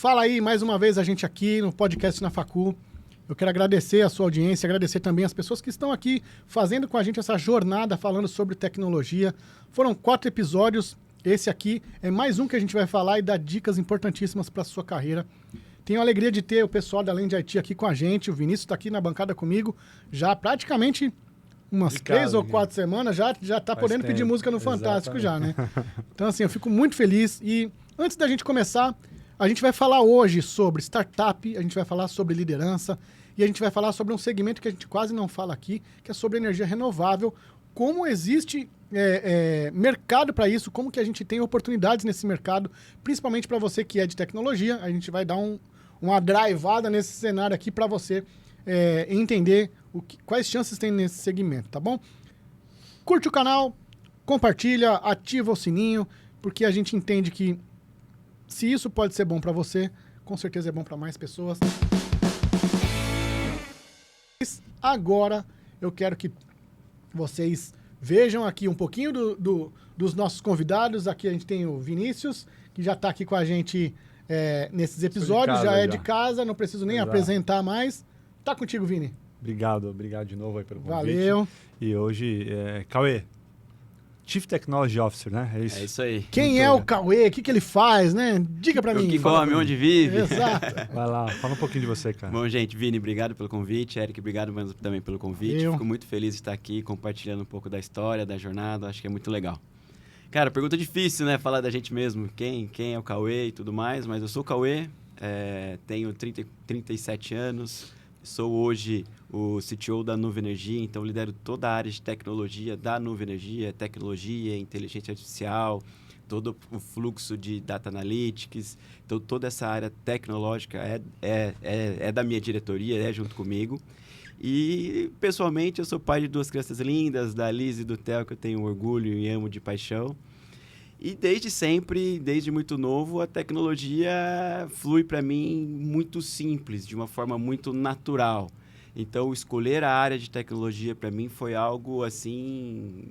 Fala aí, mais uma vez a gente aqui no podcast na Facu. Eu quero agradecer a sua audiência, agradecer também as pessoas que estão aqui fazendo com a gente essa jornada falando sobre tecnologia. Foram 4 episódios, esse aqui é mais um que a gente vai falar e dar dicas importantíssimas para a sua carreira. Tenho a alegria de ter o pessoal da Land IT aqui com a gente, o Vinícius está aqui na bancada comigo, já praticamente umas 3 ou 4 semanas, já está podendo pedir música no Fantástico já, né? Então assim, eu fico muito feliz e antes da gente começar, a gente vai falar hoje sobre startup, a gente vai falar sobre liderança e a gente vai falar sobre um segmento que a gente quase não fala aqui, que é sobre energia renovável, como existe mercado para isso, como que a gente tem oportunidades nesse mercado, principalmente para você que é de tecnologia. A gente vai dar uma drivada nesse cenário aqui para você entender quais chances tem nesse segmento, tá bom? Curte o canal, compartilha, ativa o sininho, porque a gente entende que se isso pode ser bom para você, com certeza é bom para mais pessoas. Agora eu quero que vocês vejam aqui um pouquinho dos nossos convidados. Aqui a gente tem o Vinícius, que já está aqui com a gente nesses episódios, já é de casa, não preciso nem apresentar mais. Tá contigo, Vini. Obrigado de novo aí pelo convite. Valeu. E hoje, Cauê, Chief Technology Officer, né? É isso aí. Quem é o Cauê? O que ele faz, né? Diga pra mim. O que come, onde vive. Exato. Vai lá, fala um pouquinho de você, cara. Bom, gente, Vini, obrigado pelo convite. Eric, obrigado também pelo convite. Eu. Fico muito feliz de estar aqui compartilhando um pouco da história, da jornada. Acho que é muito legal. Cara, pergunta difícil, né? Falar da gente mesmo. Quem é o Cauê e tudo mais. Mas eu sou o Cauê, tenho 37 anos. Sou hoje o CTO da Nuve Energia, então lidero toda a área de tecnologia da Nuve Energia, tecnologia, inteligência artificial, todo o fluxo de data analytics. Então, toda essa área tecnológica é da minha diretoria, é junto comigo. E, pessoalmente, eu sou pai de 2 crianças lindas, da Liz e do Theo, que eu tenho orgulho e amo de paixão. E desde sempre, desde muito novo, a tecnologia flui para mim muito simples, de uma forma muito natural. Então, escolher a área de tecnologia para mim foi algo assim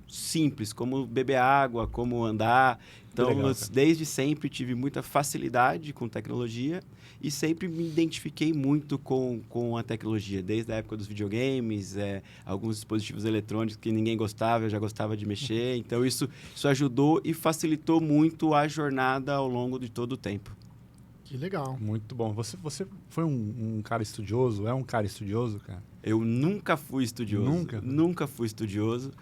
simples, como beber água, como andar. Então, legal, desde sempre tive muita facilidade com tecnologia e sempre me identifiquei muito com a tecnologia, desde a época dos videogames, alguns dispositivos eletrônicos que ninguém gostava, eu já gostava de mexer. Então, isso ajudou e facilitou muito a jornada ao longo de todo o tempo. Que legal. Muito bom. Você foi um cara estudioso? É um cara estudioso, cara? Eu nunca fui estudioso. Nunca? Nunca fui estudioso.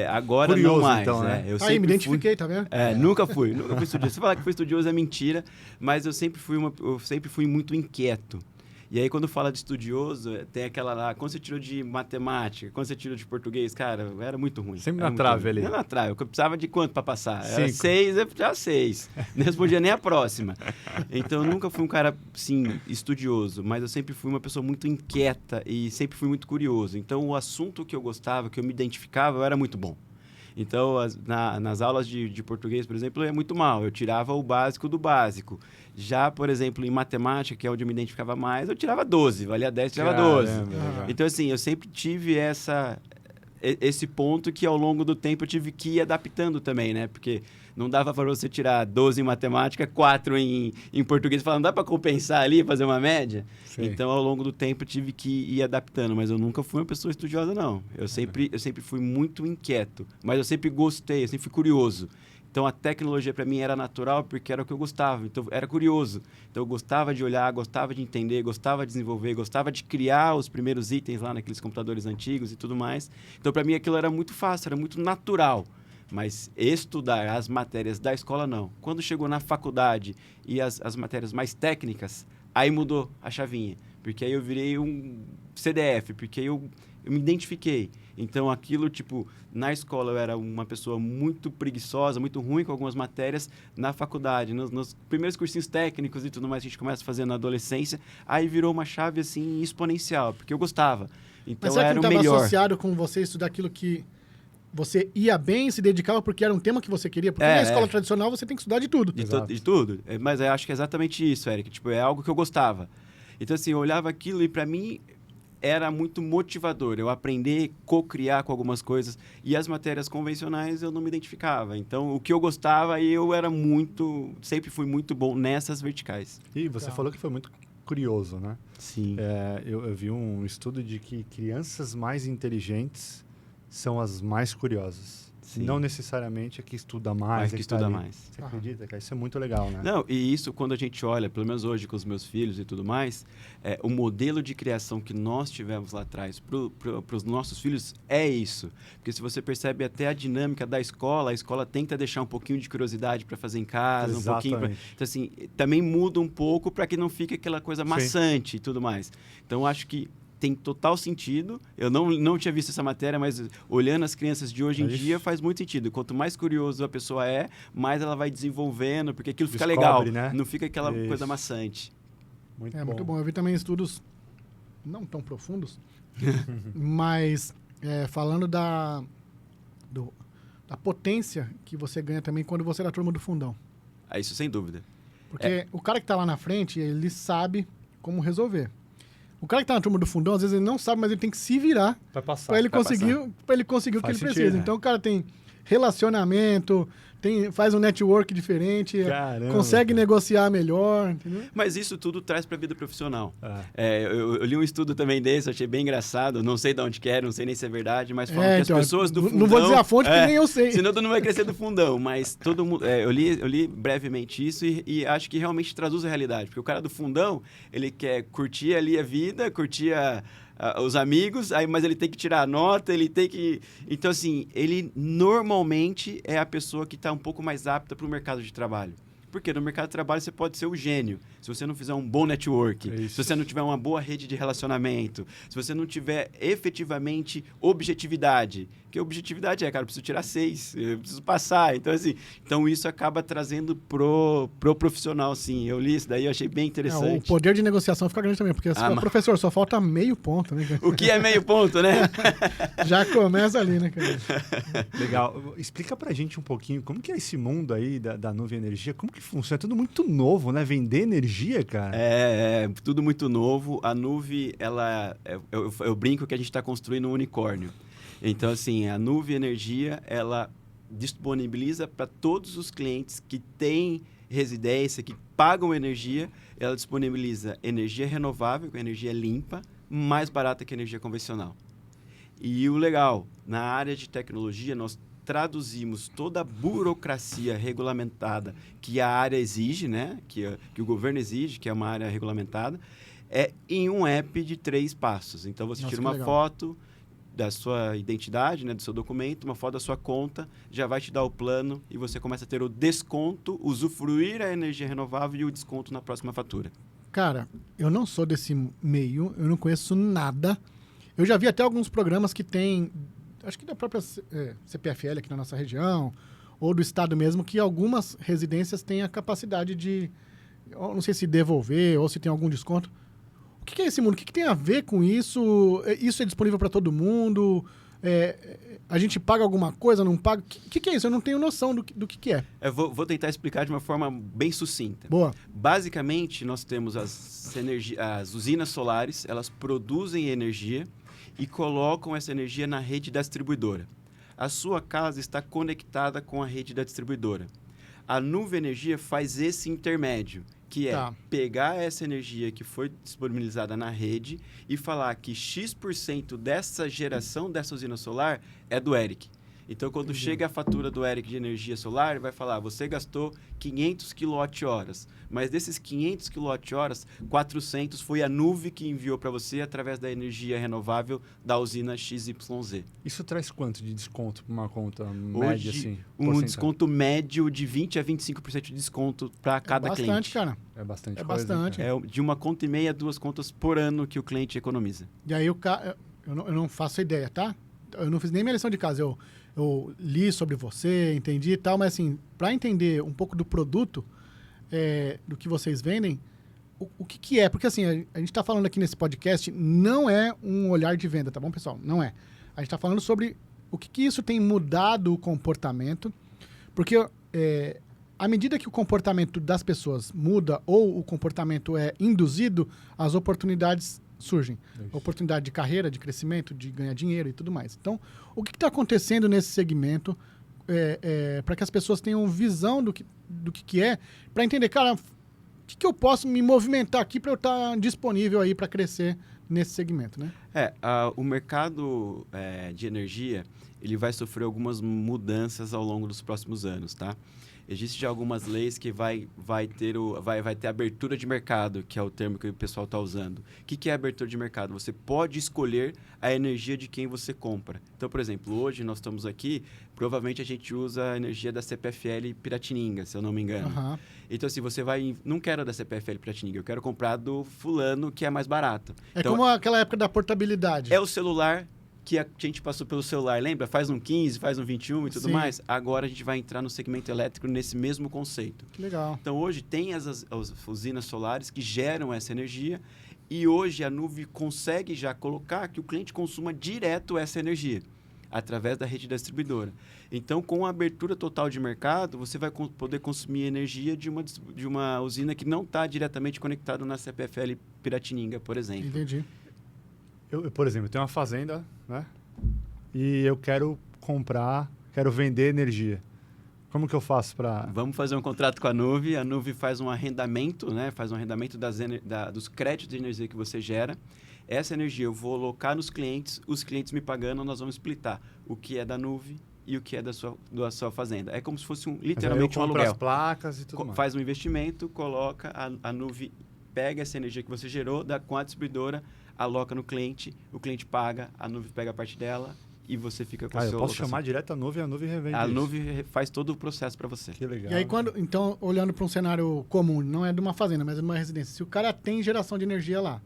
Agora Curioso, não mais, então, né? Eu Aí, me identifiquei, tá vendo? Nunca fui estudioso. Se falar que fui estudioso é mentira, mas eu sempre fui muito inquieto. E aí, quando fala de estudioso, tem aquela lá, quando você tirou de matemática, quando você tirou de português, cara, era muito ruim. Sempre na trave ali. Era na trave. Eu precisava de quanto para passar? Era 5. 6, eu já 6. Não respondia nem a próxima. Então, eu nunca fui um cara, sim, estudioso, mas eu sempre fui uma pessoa muito inquieta e sempre fui muito curioso. Então, o assunto que eu gostava, que eu me identificava, eu era muito bom. Então, nas aulas de português, por exemplo, eu ia muito mal. Eu tirava o básico do básico. Já, por exemplo, em matemática, que é onde eu me identificava mais, eu tirava 12. Valia 10, tirava 12. Então, assim, eu sempre tive esse ponto que, ao longo do tempo, eu tive que ir adaptando também, né? Porque não dava para você tirar 12 em matemática, 4 em português. Falando, dá para compensar ali, fazer uma média? Sim. Então, ao longo do tempo, eu tive que ir adaptando. Mas eu nunca fui uma pessoa estudiosa, não. Eu sempre fui muito inquieto. Mas eu sempre gostei, eu sempre fui curioso. Então, a tecnologia para mim era natural porque era o que eu gostava. Então, era curioso. Então, eu gostava de olhar, gostava de entender, gostava de desenvolver, gostava de criar os primeiros itens lá naqueles computadores antigos e tudo mais. Então, para mim, aquilo era muito fácil, era muito natural. Mas estudar as matérias da escola, não. Quando chegou na faculdade e as matérias mais técnicas, aí mudou a chavinha. Porque aí eu virei um CDF, porque eu me identifiquei. Então, aquilo, tipo, na escola eu era uma pessoa muito preguiçosa, muito ruim com algumas matérias. Na faculdade, nos primeiros cursinhos técnicos e tudo mais que a gente começa a fazer na adolescência, aí virou uma chave, assim, exponencial, porque eu gostava. Então, mas será era que o não estava melhor. associado com você estudar aquilo que você ia bem, se dedicava porque era um tema que você queria? Porque na escola tradicional você tem que estudar de tudo. De tudo. Mas eu acho que é exatamente isso, Eric. Tipo, é algo que eu gostava. Então, assim, eu olhava aquilo e, para mim, era muito motivador. Eu aprender, co-criar com algumas coisas. E as matérias convencionais eu não me identificava. Então, o que eu gostava, eu era sempre fui muito bom nessas verticais. E você falou que foi muito curioso, né? Sim. Eu vi um estudo de que crianças mais inteligentes são as mais curiosas. Sim. Não necessariamente a que estuda mais. Que estuda mais. Você acredita, cara? Isso é muito legal, né? Não, e isso quando a gente olha, pelo menos hoje com os meus filhos e tudo mais, o modelo de criação que nós tivemos lá atrás para os nossos filhos é isso. Porque se você percebe até a dinâmica da escola, a escola tenta deixar um pouquinho de curiosidade para fazer em casa, Exatamente. um pouquinho. Então, assim, também muda um pouco para que não fique aquela coisa maçante e tudo mais. Então, acho que tem total sentido. Eu não tinha visto essa matéria, mas olhando as crianças de hoje em dia faz muito sentido. Quanto mais curioso a pessoa é, mais ela vai desenvolvendo, porque aquilo fica legal, né? não fica aquela coisa maçante. Muito bom. Eu vi também estudos não tão profundos, mas falando da potência que você ganha também quando você é da turma do fundão. Isso sem dúvida. Porque o cara que está lá na frente, ele sabe como resolver. O cara que está na turma do fundão, às vezes ele não sabe, mas ele tem que se virar para ele conseguir o que ele precisa. Né? Então o cara tem relacionamento, faz um network diferente, consegue negociar melhor, entendeu? Mas isso tudo traz para a vida profissional. Eu li um estudo também desse, achei bem engraçado, não sei de onde que é, não sei nem se é verdade, mas falam que as pessoas do fundão... Não vou dizer a fonte, porque nem eu sei. Senão tu não vai crescer do fundão, mas todo mundo... eu li brevemente isso e acho que realmente traduz a realidade, porque o cara do fundão, ele quer curtir ali a vida, curtir os amigos, mas ele tem que tirar a nota, ele tem que... Então, assim, ele normalmente é a pessoa que está um pouco mais apta para o mercado de trabalho. Porque no mercado de trabalho você pode ser o gênio, se você não fizer um bom network, se você não tiver uma boa rede de relacionamento, se você não tiver efetivamente objetividade. Porque objetividade cara, eu preciso tirar 6, eu preciso passar. Então, assim, isso acaba trazendo pro profissional, sim. Eu li isso daí, eu achei bem interessante. O poder de negociação fica grande também, porque professor, só falta meio ponto, né? O que é meio ponto, né? Já começa ali, né, cara? Legal. Explica pra gente um pouquinho como que é esse mundo aí da Nuvem Energia, como que funciona? É tudo muito novo, né? Vender energia, cara. É tudo muito novo. A Nuvem, eu brinco que a gente está construindo um unicórnio. Então, assim, a Nuvem Energia, ela disponibiliza para todos os clientes que têm residência, que pagam energia, ela disponibiliza energia renovável, energia limpa, mais barata que a energia convencional. E o legal, na área de tecnologia, nós traduzimos toda a burocracia regulamentada que a área exige, né? que o governo exige, que é uma área regulamentada, em um app de 3 passos. Então, você tira uma foto da sua identidade, né, do seu documento, uma foto da sua conta, já vai te dar o plano e você começa a ter o desconto, usufruir a energia renovável e o desconto na próxima fatura. Cara, eu não sou desse meio, eu não conheço nada. Eu já vi até alguns programas que tem, acho que da própria CPFL aqui na nossa região, ou do estado mesmo, que algumas residências têm a capacidade de, não sei se devolver ou se tem algum desconto. O que é esse mundo? O que tem a ver com isso? Isso é disponível para todo mundo? A gente paga alguma coisa, não paga? O que é isso? Eu não tenho noção do que é. Eu vou tentar explicar de uma forma bem sucinta. Boa. Basicamente, nós temos as usinas solares, elas produzem energia e colocam essa energia na rede da distribuidora. A sua casa está conectada com a rede da distribuidora. A Nuvem Energia faz esse intermédio, que é pegar essa energia que foi disponibilizada na rede e falar que X% dessa geração dessa usina solar é do Eric. Então, quando chega a fatura do Eric de energia solar, ele vai falar, você gastou 500 kWh, mas desses 500 kWh, 400 foi a Nuvem que enviou para você através da energia renovável da usina XYZ. Isso traz quanto de desconto para uma conta média? Hoje, um desconto médio de 20% a 25% de desconto para cada cliente. Cara. É bastante coisa. Bastante. É de 1 conta e meia a 2 contas por ano que o cliente economiza. E aí eu não faço ideia, tá? Eu não fiz nem minha lição de casa. Eu li sobre você, entendi e tal, mas assim, para entender um pouco do produto, do que vocês vendem, o que é? Porque assim, a gente está falando aqui nesse podcast, não é um olhar de venda, tá bom, pessoal? Não é. A gente está falando sobre o que isso tem mudado o comportamento, porque à medida que o comportamento das pessoas muda ou o comportamento é induzido, as oportunidades surgem. Isso. Oportunidade de carreira, de crescimento, de ganhar dinheiro e tudo mais. Então, o que está acontecendo nesse segmento para que as pessoas tenham visão do que é, para entender, cara, o que eu posso me movimentar aqui para eu estar disponível aí para crescer nesse segmento, né? O mercado de energia, ele vai sofrer algumas mudanças ao longo dos próximos anos, tá? Existem já algumas leis que vai ter abertura de mercado, que é o termo que o pessoal está usando. O que é abertura de mercado? Você pode escolher a energia de quem você compra. Então, por exemplo, hoje nós estamos aqui, provavelmente a gente usa a energia da CPFL Piratininga, se eu não me engano. Uhum. Então, assim, você vai... Não quero da CPFL Piratininga, eu quero comprar do fulano, que é mais barato. Então, como aquela época da portabilidade. é o celular que a gente passou pelo celular, lembra? Faz um 15, faz um 21 e tudo Sim. mais. Agora a gente vai entrar no segmento elétrico nesse mesmo conceito. Que legal. Então, hoje tem as usinas solares que geram essa energia e hoje a nuvem consegue já colocar que o cliente consuma direto essa energia através da rede da distribuidora. Então, com a abertura total de mercado, você vai poder consumir energia de uma usina que não está diretamente conectada na CPFL Piratininga, por exemplo. Entendi. Eu, por exemplo, tenho uma fazenda, né? E eu quero vender energia. Como que eu faço para... Vamos fazer um contrato com a nuvem faz um arrendamento, né? Faz um arrendamento dos créditos de energia que você gera. Essa energia eu vou alocar nos clientes, os clientes me pagando, nós vamos splitar o que é da nuvem e o que é da sua fazenda. É como se fosse literalmente um aluguel. As placas e tudo mais. Faz um investimento, coloca a nuvem, pega essa energia que você gerou, dá com a distribuidora, aloca no cliente, o cliente paga, a nuvem pega a parte dela e você fica com a sua eu posso alocação. chamar direto a nuvem revende A isso. nuvem faz todo o processo para você. Que legal. E aí, então, olhando para um cenário comum, não é de uma fazenda, mas é de uma residência. Se o cara tem geração de energia lá,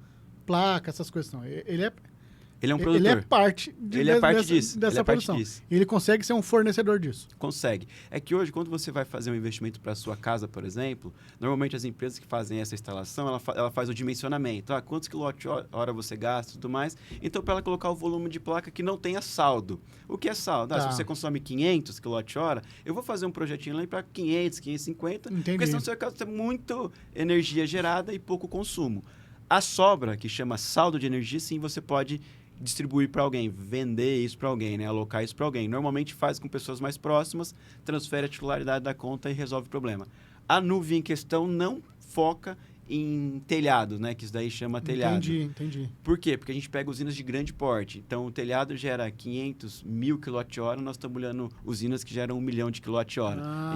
placa, essas coisas, não, ele é um produtor. Ele é parte disso. Dessa produção. E ele consegue ser um fornecedor disso. Consegue. É que hoje, quando você vai fazer um investimento para a sua casa, por exemplo, normalmente as empresas que fazem essa instalação, ela faz o dimensionamento. Quantos quilowatt-hora você gasta e tudo mais. Então, para ela colocar o volume de placa que não tenha saldo. O que é saldo? Se você consome 500 quilowatt-hora, eu vou fazer um projetinho lá para 500, 550. Entendi. Porque senão você vai ter muita energia gerada e pouco consumo. A sobra, que chama saldo de energia, sim, você pode distribuir para alguém, vender isso para alguém, né? Alocar isso para alguém. Normalmente faz com pessoas mais próximas, transfere a titularidade da conta e resolve o problema. A nuvem em questão não foca em telhado, né? Que isso daí chama telhado. Entendi. Por quê? Porque a gente pega usinas de grande porte. Então, o telhado gera 500, 1000 kWh, nós estamos olhando usinas que geram 1 milhão de kWh.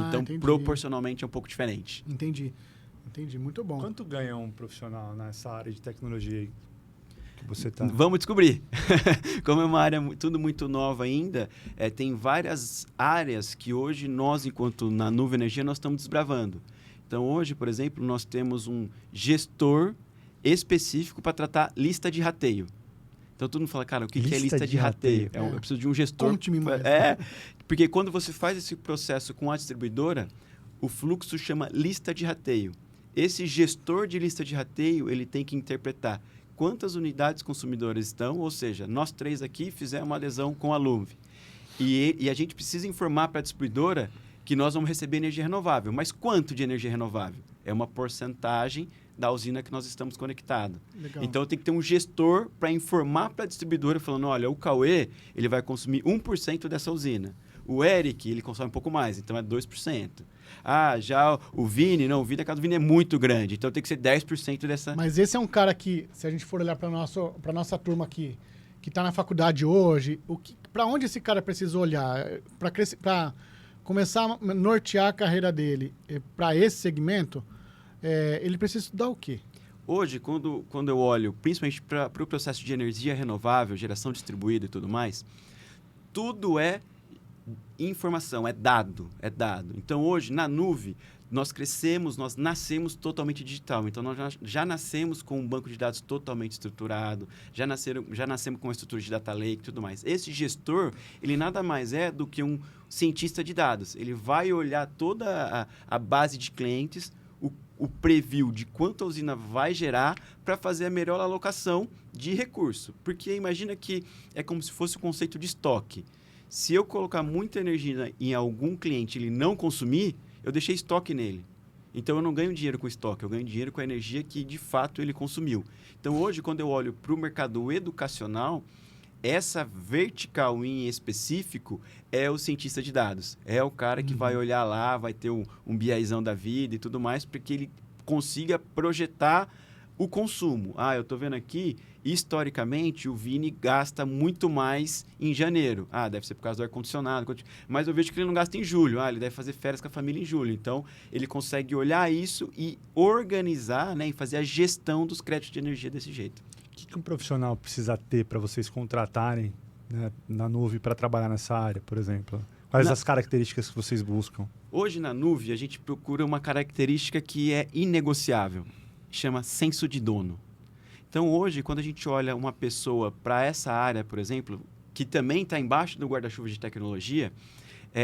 Então, entendi. proporcionalmente é um pouco diferente. Entendi, muito bom. Quanto ganha um profissional nessa área de tecnologia aí? Você tá... Vamos descobrir. Como é uma área tudo muito nova ainda, tem várias áreas que hoje nós, enquanto na Nuvem Energia, nós estamos desbravando. Então, hoje, por exemplo, nós temos um gestor específico para tratar lista de rateio. Então, todo mundo fala, cara, o que é lista de rateio? Eu preciso de um gestor. Conte-me mais. Porque quando você faz esse processo com a distribuidora, o fluxo chama lista de rateio. Esse gestor de lista de rateio, ele tem que interpretar quantas unidades consumidoras estão, ou seja, nós três aqui fizemos uma adesão com a Lume. E a gente precisa informar para a distribuidora que nós vamos receber energia renovável. Mas quanto de energia renovável? É uma porcentagem da usina que nós estamos conectados. Legal. Então, tem que ter um gestor para informar para a distribuidora, falando, olha, o Cauê, ele vai consumir 1% dessa usina. O Eric, ele consome um pouco mais, então é 2%. Já o Vini, não, o Vini, a casa do Vini é muito grande, então tem que ser 10% dessa... Mas esse é um cara que, se a gente for olhar para nossa turma aqui, que está na faculdade hoje, para onde esse cara precisa olhar? Para começar a nortear a carreira dele para esse segmento, ele precisa estudar o quê? Hoje, quando eu olho, principalmente para o processo de energia renovável, geração distribuída e tudo mais, tudo é informação, é dado. Então, hoje, na nuvem, nós nascemos totalmente digital. Então, nós já nascemos com um banco de dados totalmente estruturado, já nascemos com uma estrutura de data lake e tudo mais. Esse gestor, ele nada mais é do que um cientista de dados. Ele vai olhar toda a base de clientes, o preview de quanto a usina vai gerar para fazer a melhor alocação de recurso. Porque imagina que é como se fosse o conceito de estoque. Se eu colocar muita energia em algum cliente e ele não consumir, eu deixei estoque nele. Então, eu não ganho dinheiro com estoque, eu ganho dinheiro com a energia que, de fato, ele consumiu. Então, hoje, quando eu olho para o mercado educacional, essa vertical em específico é o cientista de dados. É o cara que vai olhar lá, vai ter um BIzão da vida e tudo mais, para que ele consiga projetar o consumo. Eu estou vendo aqui, historicamente, o Vini gasta muito mais em janeiro. Deve ser por causa do ar-condicionado. Mas eu vejo que ele não gasta em julho. Ele deve fazer férias com a família em julho. Então, ele consegue olhar isso e organizar, né, e fazer a gestão dos créditos de energia desse jeito. O que um profissional precisa ter para vocês contratarem, né, na Nuve para trabalhar nessa área, por exemplo? Quais as características que vocês buscam? Hoje, na Nuve, a gente procura uma característica que é inegociável. Chama senso de dono. Então, hoje, quando a gente olha uma pessoa para essa área, por exemplo, que também está embaixo do guarda-chuva de tecnologia,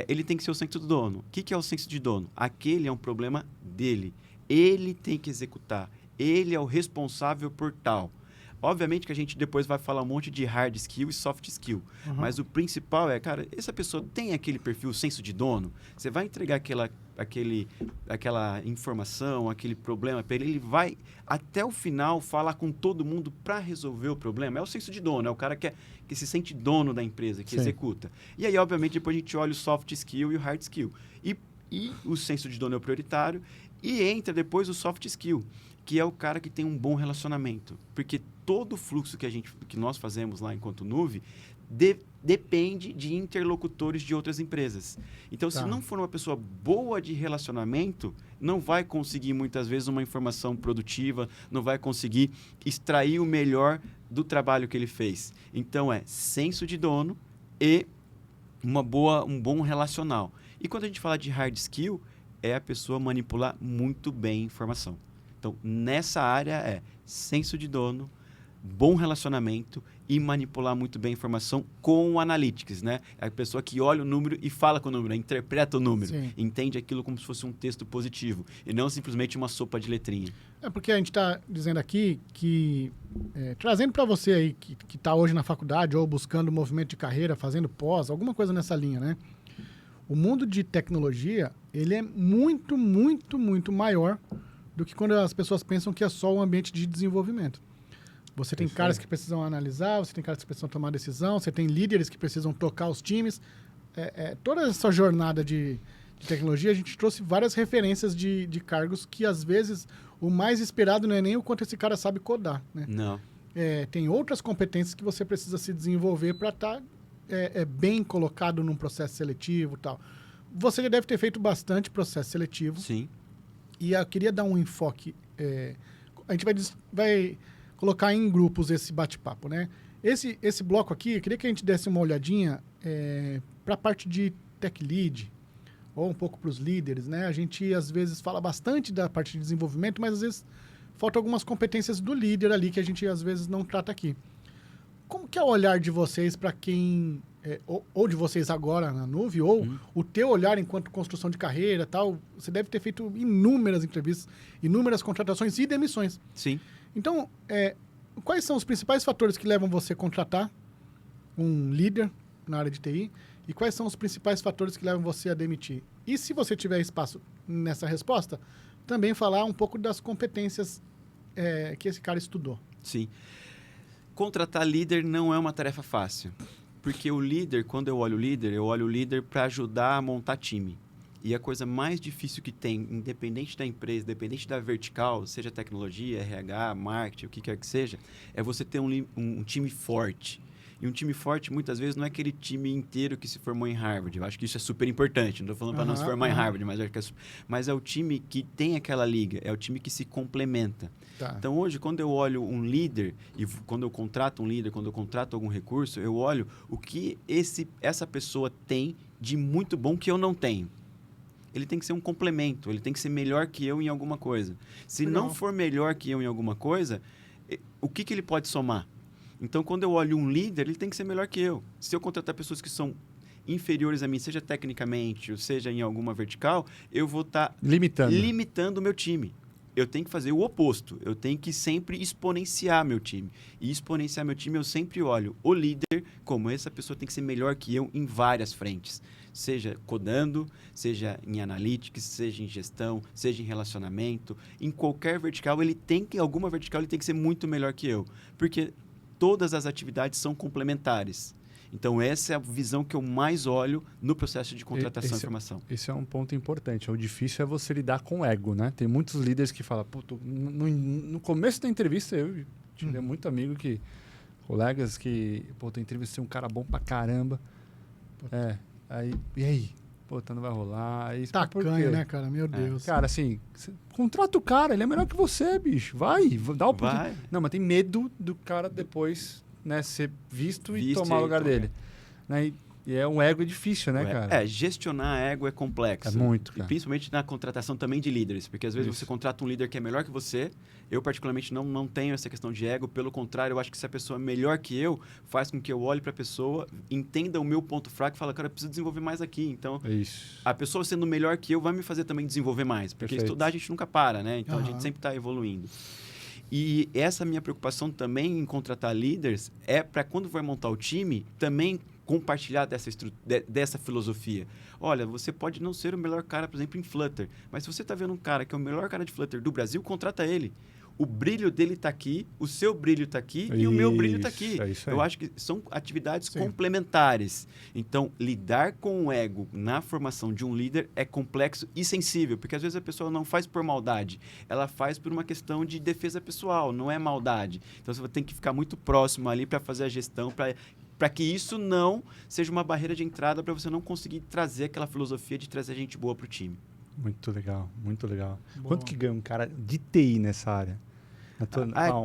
ele tem que ser o senso do dono. O que é o senso de dono? Aquele é um problema dele. Ele tem que executar. Ele é o responsável por tal. Obviamente que a gente depois vai falar um monte de hard skill e soft skill. Mas o principal é, cara, essa pessoa tem aquele perfil senso de dono? Você vai entregar aquela informação, aquele problema para ele, ele vai até o final falar com todo mundo para resolver o problema. É o senso de dono, é o cara que se sente dono da empresa, que executa. E aí, obviamente, depois a gente olha o soft skill e o hard skill. E o senso de dono é o prioritário. E entra depois o soft skill, que é o cara que tem um bom relacionamento. Porque todo o fluxo que nós fazemos lá enquanto Nuve depende de interlocutores de outras empresas. Então, se não for uma pessoa boa de relacionamento, não vai conseguir, muitas vezes, uma informação produtiva, não vai conseguir extrair o melhor do trabalho que ele fez. Então, é senso de dono e um bom relacional. E quando a gente fala de hard skill, é a pessoa manipular muito bem a informação. Então, nessa área é senso de dono, bom relacionamento e manipular muito bem a informação com o analytics, né? É a pessoa que olha o número e fala com o número, interpreta o número, entende aquilo como se fosse um texto positivo e não simplesmente uma sopa de letrinha. É porque a gente está dizendo aqui que, trazendo para você aí que está hoje na faculdade ou buscando movimento de carreira, fazendo pós, alguma coisa nessa linha, né? O mundo de tecnologia, ele é muito, muito, muito maior do que quando as pessoas pensam que é só um ambiente de desenvolvimento. Você tem caras que precisam analisar, você tem caras que precisam tomar decisão, você tem líderes que precisam tocar os times. Toda essa jornada de tecnologia, a gente trouxe várias referências de cargos que, às vezes, o mais esperado não é nem o quanto esse cara sabe codar, né? Não. Tem outras competências que você precisa se desenvolver para estar bem colocado num processo seletivo e tal. Você já deve ter feito bastante processo seletivo. Sim. E eu queria dar um enfoque. A gente vai colocar em grupos esse bate-papo, né? Esse bloco aqui, eu queria que a gente desse uma olhadinha para a parte de tech lead, ou um pouco para os líderes, né? A gente, às vezes, fala bastante da parte de desenvolvimento, mas, às vezes, faltam algumas competências do líder ali que a gente, às vezes, não trata aqui. Como que é o olhar de vocês para quem... ou de vocês agora na Nuve, ou o teu olhar enquanto construção de carreira tal, você deve ter feito inúmeras entrevistas, inúmeras contratações e demissões. Sim. Então, quais são os principais fatores que levam você a contratar um líder na área de TI e quais são os principais fatores que levam você a demitir? E se você tiver espaço nessa resposta, também falar um pouco das competências que esse cara estudou. Sim. Contratar líder não é uma tarefa fácil. Porque o líder, quando eu olho o líder para ajudar a montar time. E a coisa mais difícil que tem, independente da empresa, independente da vertical, seja tecnologia, RH, marketing, o que quer que seja, é você ter um time forte. E um time forte, muitas vezes, não é aquele time inteiro que se formou em Harvard. Eu acho que isso é super importante. Não estou falando para não se formar em Harvard, mas é o time que tem aquela liga, é o time que se complementa. Tá. Então, hoje, quando eu olho um líder, e quando eu contrato um líder, quando eu contrato algum recurso, eu olho o que essa pessoa tem de muito bom que eu não tenho. Ele tem que ser um complemento, ele tem que ser melhor que eu em alguma coisa. Se não for melhor que eu em alguma coisa, o que ele pode somar? Então, quando eu olho um líder, ele tem que ser melhor que eu. Se eu contratar pessoas que são inferiores a mim, seja tecnicamente, ou seja em alguma vertical, eu vou estar limitando o meu time. eu tenho que fazer o oposto. Eu tenho que sempre exponenciar meu time. E exponenciar meu time, eu sempre olho o líder como essa pessoa tem que ser melhor que eu em várias frentes. Seja codando, seja em analytics, seja em gestão, seja em relacionamento. Em qualquer vertical, alguma vertical ele tem que ser muito melhor que eu. Porque todas as atividades são complementares. Então, essa é a visão que eu mais olho no processo de contratação e formação. Esse é um ponto importante. O difícil é você lidar com o ego, né? Tem muitos líderes que falam, no começo da entrevista, eu tive muito amigo colegas que, eu entrevistei um cara bom pra caramba. E aí? Não vai rolar. Aí, tacanho, né, cara? Meu Deus. Cara, assim, contrata o cara, ele é melhor que você, bicho. Vai, dá o oportunidade. Não, mas tem medo do cara depois, né, ser visto e tomar o lugar dele. Né? E é um ego difícil, né, cara? Gestionar ego é complexo. É muito, cara. E principalmente na contratação também de líderes. Porque às vezes você contrata um líder que é melhor que você. Eu, particularmente, não tenho essa questão de ego. Pelo contrário, eu acho que se a pessoa é melhor que eu, faz com que eu olhe para a pessoa, entenda o meu ponto fraco e fale, cara, eu preciso desenvolver mais aqui. Então, a pessoa sendo melhor que eu vai me fazer também desenvolver mais. Porque estudar a gente nunca para, né? Então, a gente sempre está evoluindo. E essa minha preocupação também em contratar líderes é para quando for montar o time, também compartilhar dessa filosofia. Olha, você pode não ser o melhor cara, por exemplo, em Flutter, mas se você está vendo um cara que é o melhor cara de Flutter do Brasil, contrata ele. O brilho dele está aqui, o seu brilho está aqui e o meu brilho está aqui. Eu acho que são atividades complementares. Então, lidar com o ego na formação de um líder é complexo e sensível, porque às vezes a pessoa não faz por maldade, ela faz por uma questão de defesa pessoal, não é maldade. Então, você tem que ficar muito próximo ali para fazer a gestão, para que isso não seja uma barreira de entrada para você não conseguir trazer aquela filosofia de trazer gente boa para o time. Muito legal, muito legal. Boa. Quanto que ganha um cara de TI nessa área?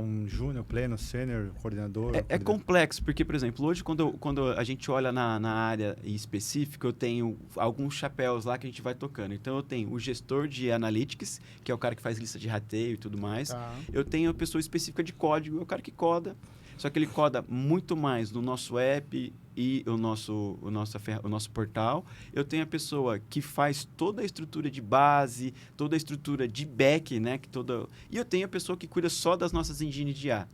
Um júnior, pleno, sênior, coordenador? É complexo, porque, por exemplo, hoje quando a gente olha na área específica, eu tenho alguns chapéus lá que a gente vai tocando. Então, eu tenho o gestor de analytics, que é o cara que faz lista de rateio e tudo mais. Eu tenho a pessoa específica de código, é o cara que coda. Só que ele coda muito mais no nosso app e o nosso portal. Eu tenho a pessoa que faz toda a estrutura de base, toda a estrutura de back, né? E eu tenho a pessoa que cuida só das nossas engines de IA.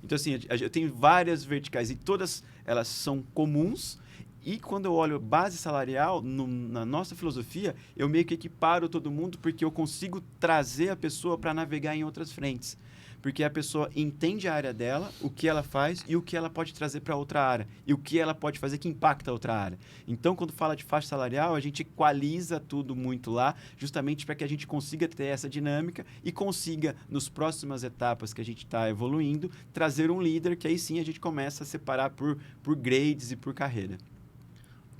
Então, assim, eu tenho várias verticais e todas elas são comuns. E quando eu olho base salarial, na nossa filosofia, eu meio que equiparo todo mundo porque eu consigo trazer a pessoa para navegar em outras frentes. Porque a pessoa entende a área dela, o que ela faz e o que ela pode trazer para outra área. E o que ela pode fazer que impacta a outra área. Então, quando fala de faixa salarial, a gente equaliza tudo muito lá, justamente para que a gente consiga ter essa dinâmica e consiga, nas próximas etapas que a gente está evoluindo, trazer um líder que aí sim a gente começa a separar por grades e por carreira.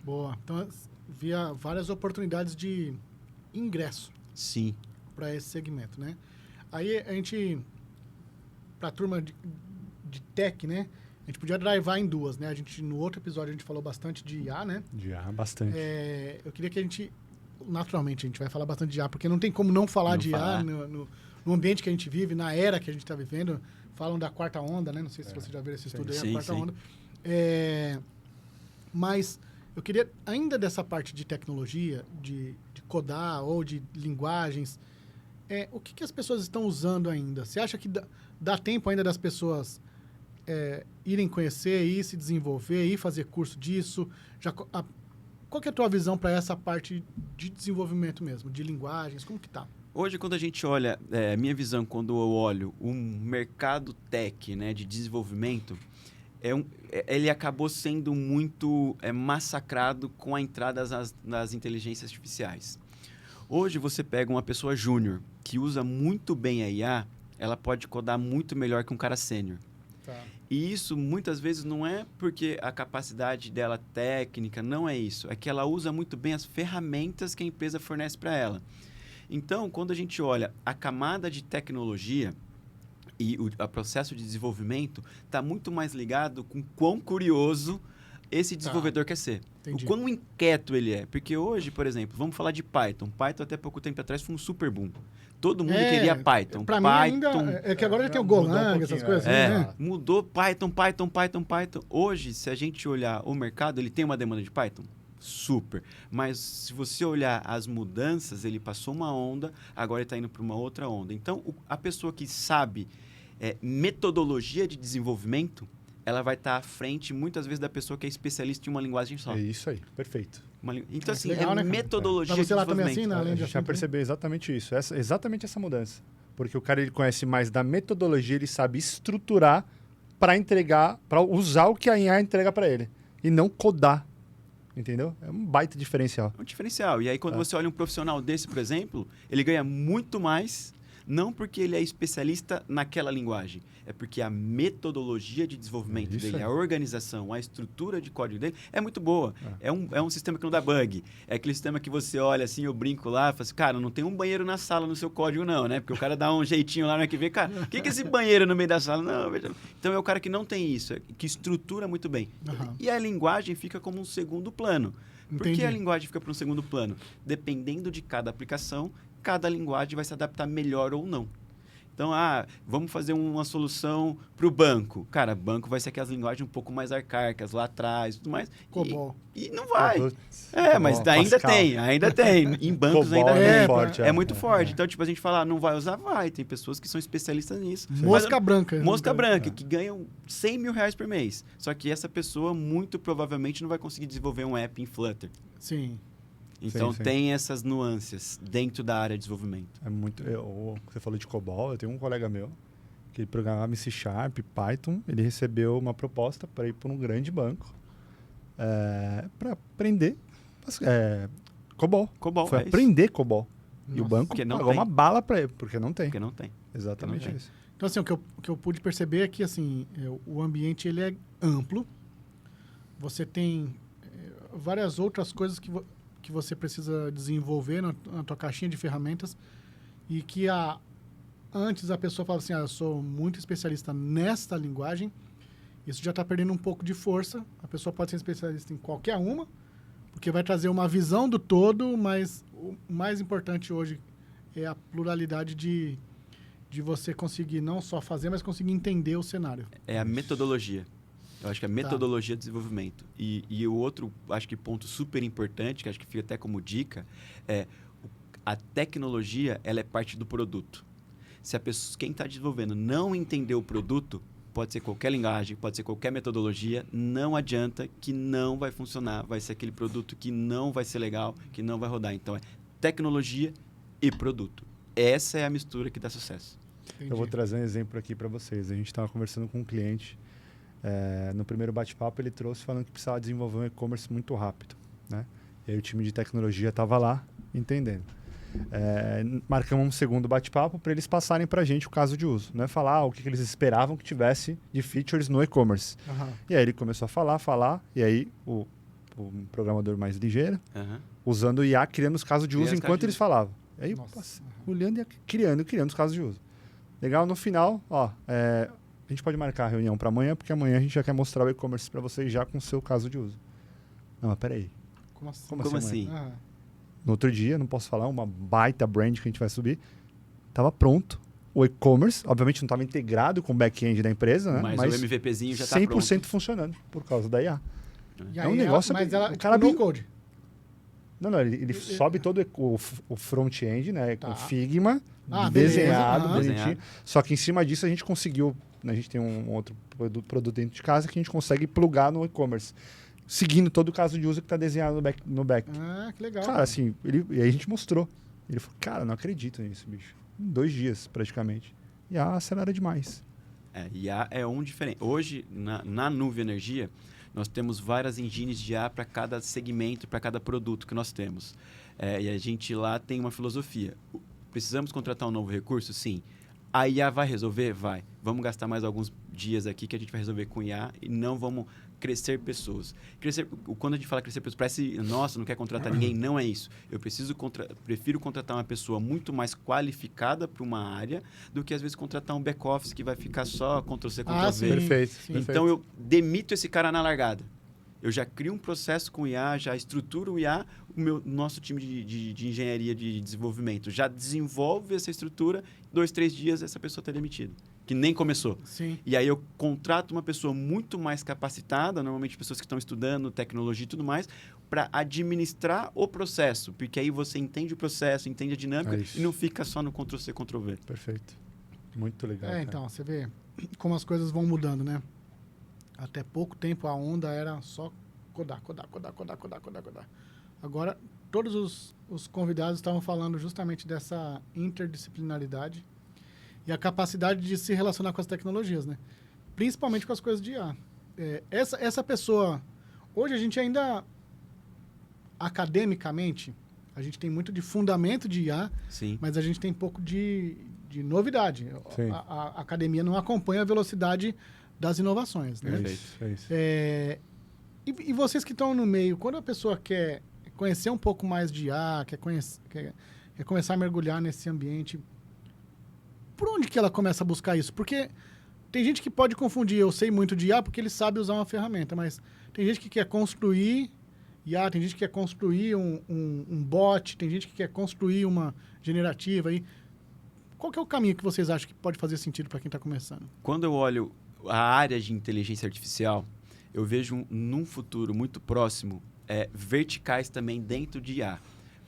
Boa. Então, via várias oportunidades de ingresso. Sim. Para esse segmento, né? Aí a gente... Para a turma de tech, né? A gente podia drivar em duas, né? No outro episódio, a gente falou bastante de IA, né? De IA, bastante. Eu queria que a gente... Naturalmente, a gente vai falar bastante de IA, porque não tem como não falar de IA no ambiente que a gente vive, na era que a gente está vivendo. Falam da quarta onda, né? Não sei se você já viu esse estudo aí, a quarta onda. Mas eu queria, ainda dessa parte de tecnologia, de codar ou de linguagens... o que as pessoas estão usando ainda? Você acha que dá tempo ainda das pessoas irem conhecer, ir se desenvolver, ir fazer curso disso? Qual que é a tua visão para essa parte de desenvolvimento mesmo, de linguagens? Como que tá? Hoje, quando a gente olha, minha visão, quando eu olho um mercado tech, né, de desenvolvimento, ele acabou sendo muito massacrado com a entrada das inteligências artificiais. Hoje, você pega uma pessoa júnior que usa muito bem a IA, ela pode codar muito melhor que um cara sênior. Tá. E isso, muitas vezes, não é porque a capacidade dela técnica, não é isso. É que ela usa muito bem as ferramentas que a empresa fornece para ela. Então, quando a gente olha a camada de tecnologia e o processo de desenvolvimento, está muito mais ligado com quão curioso esse desenvolvedor quer ser. Entendi. O quão inquieto ele é. Porque hoje, por exemplo, vamos falar de Python. Python, até pouco tempo atrás, foi um super boom. Todo mundo queria Python. Pra mim ainda... É que agora já tem o Golang, essas coisas. Né? Mudou Python. Hoje, se a gente olhar o mercado, ele tem uma demanda de Python? Super. Mas se você olhar as mudanças, ele passou uma onda, agora ele está indo para uma outra onda. Então, a pessoa que sabe metodologia de desenvolvimento, ela vai estar à frente, muitas vezes, da pessoa que é especialista em uma linguagem só. É isso aí, perfeito. Então, assim, legal, né, cara? metodologia Pra de você lá também desenvolvimento. assim, né? A gente já percebeu exatamente isso, exatamente essa mudança. Porque o cara ele conhece mais da metodologia, ele sabe estruturar para entregar, para usar o que a IA entrega para ele. E não codar. Entendeu? É um baita diferencial. É um diferencial. E aí, quando você olha um profissional desse, por exemplo, ele ganha muito mais, não porque ele é especialista naquela linguagem, é porque a metodologia de desenvolvimento Isso dele, aí. a organização, a estrutura de código dele é muito boa. É um sistema que não dá bug. É aquele sistema que você olha assim, eu brinco lá, falo assim, cara, não tem um banheiro na sala no seu código não, né? Porque o cara dá um jeitinho lá na que vê, cara, o que é esse banheiro no meio da sala? Não, veja. Então é o cara que não tem isso, que estrutura muito bem. Aham. E a linguagem fica como um segundo plano. Por Entendi. que a linguagem fica para um segundo plano? Dependendo de cada aplicação, cada linguagem vai se adaptar melhor ou não. Então, vamos fazer uma solução para o banco. Cara, banco vai ser aquelas linguagens um pouco mais arcaicas, lá atrás e tudo mais. COBOL. E não vai. Putz, Mas Pascal. ainda tem. Em bancos COBOL ainda é tem. forte, É muito forte. Então, tipo, a gente fala, não vai usar, vai. Tem pessoas que são especialistas nisso. Mosca branca. Mosca branca, que ganham 100 mil reais por mês. Só que essa pessoa, muito provavelmente, não vai conseguir desenvolver um app em Flutter. Sim. Então, Sim. tem essas nuances dentro da área de desenvolvimento. É muito. Você falou de COBOL, eu tenho um colega meu que ele programava em C Sharp, Python. Ele recebeu uma proposta para ir para um grande banco para aprender COBOL. COBOL, Foi é isso. aprender COBOL. E o Nossa. banco Porque não pagou tem. uma bala para ele, porque não tem. Porque não tem. Exatamente Porque não isso. Então, assim, o que eu pude perceber é que, assim, o ambiente, ele é amplo. Você tem várias outras coisas que você precisa desenvolver na tua caixinha de ferramentas e que antes a pessoa falava assim, eu sou muito especialista nesta linguagem, isso já está perdendo um pouco de força. A pessoa pode ser especialista em qualquer uma, porque vai trazer uma visão do todo, mas o mais importante hoje é a pluralidade de você conseguir não só fazer, mas conseguir entender o cenário. É a metodologia. Eu acho que é a metodologia de desenvolvimento. E o outro, acho que ponto super importante, que acho que fica até como dica, é a tecnologia, ela é parte do produto. Se a pessoa, quem está desenvolvendo não entender o produto, pode ser qualquer linguagem, pode ser qualquer metodologia, não adianta que não vai funcionar. Vai ser aquele produto que não vai ser legal, que não vai rodar. Então, é tecnologia e produto. Essa é a mistura que dá sucesso. Entendi. Eu vou trazer um exemplo aqui para vocês. A gente estava conversando com um cliente. No primeiro bate-papo, ele trouxe falando que precisava desenvolver um e-commerce muito rápido. Né? E aí o time de tecnologia estava lá, entendendo. Marcamos um segundo bate-papo para eles passarem para a gente o caso de uso. Né? Falar o que eles esperavam que tivesse de features no e-commerce. Aham. E aí ele começou a falar, e aí o programador mais ligeiro, usando o IA, criando os casos de uso enquanto eles falavam. E aí, olhando e criando os casos de uso. Legal, no final, a gente pode marcar a reunião para amanhã, porque amanhã a gente já quer mostrar o e-commerce para vocês já com o seu caso de uso. Não, mas peraí. Como assim? Como assim? Aham. No outro dia, não posso falar, uma baita brand que a gente vai subir, estava pronto. O e-commerce, obviamente não estava integrado com o back-end da empresa, né? Mas o MVPzinho já está 100% pronto. funcionando por causa da IA. E É um aí negócio... mas ela, o cara no abriu- code. Não, ele sobe todo o front-end, né? Tá. Com Figma, Beleza. desenhado, Aham. bonitinho. Desenhado. Só que em cima disso a gente conseguiu... A gente tem um outro produto dentro de casa que a gente consegue plugar no e-commerce. Seguindo todo o caso de uso que está desenhado no back. Que legal. Cara, assim, e aí a gente mostrou. Ele falou, cara, não acredito nisso, bicho. Em 2 dias, praticamente. E acelera demais. IA é um diferente. Hoje, na Nuvem Energia, nós temos várias engines de IA para cada segmento, para cada produto que nós temos. E a gente lá tem uma filosofia. Precisamos contratar um novo recurso? Sim. A IA vai resolver? Vai. Vamos gastar mais alguns dias aqui que a gente vai resolver com IA e não vamos crescer pessoas. Quando a gente fala crescer pessoas, parece, nossa, não quer contratar ninguém. Não é isso. Eu prefiro contratar uma pessoa muito mais qualificada para uma área do que, às vezes, contratar um back-office que vai ficar só Ctrl-C, Ctrl-V. sim. Perfeito. Sim. perfeito. Então, eu demito esse cara na largada. Eu já crio um processo com o IA, já estruturo o IA, nosso time de engenharia de desenvolvimento já desenvolve essa estrutura, 2, 3 dias essa pessoa está demitida, que nem começou. Sim. E aí eu contrato uma pessoa muito mais capacitada, normalmente pessoas que estão estudando tecnologia e tudo mais, para administrar o processo, porque aí você entende o processo, entende a dinâmica e não fica só no Ctrl+C, Ctrl+V. Perfeito. Muito legal. Então, você vê como as coisas vão mudando, né? Até pouco tempo a onda era só codar. Agora, todos os convidados estavam falando justamente dessa interdisciplinaridade e a capacidade de se relacionar com as tecnologias, né? Principalmente com as coisas de IA. Essa pessoa... Hoje a gente ainda, academicamente, a gente tem muito de fundamento de IA, Sim. mas a gente tem pouco de novidade. A academia não acompanha a velocidade das inovações, né? É isso. E vocês que estão no meio, quando a pessoa quer conhecer um pouco mais de IA, quer começar a mergulhar nesse ambiente, por onde que ela começa a buscar isso? Porque tem gente que pode confundir, eu sei muito de IA porque ele sabe usar uma ferramenta, mas tem gente que quer construir IA, tem gente que quer construir um bot, tem gente que quer construir uma generativa. Qual que é o caminho que vocês acham que pode fazer sentido para quem está começando? Quando eu olho a área de inteligência artificial, eu vejo num futuro muito próximo verticais também dentro de IA.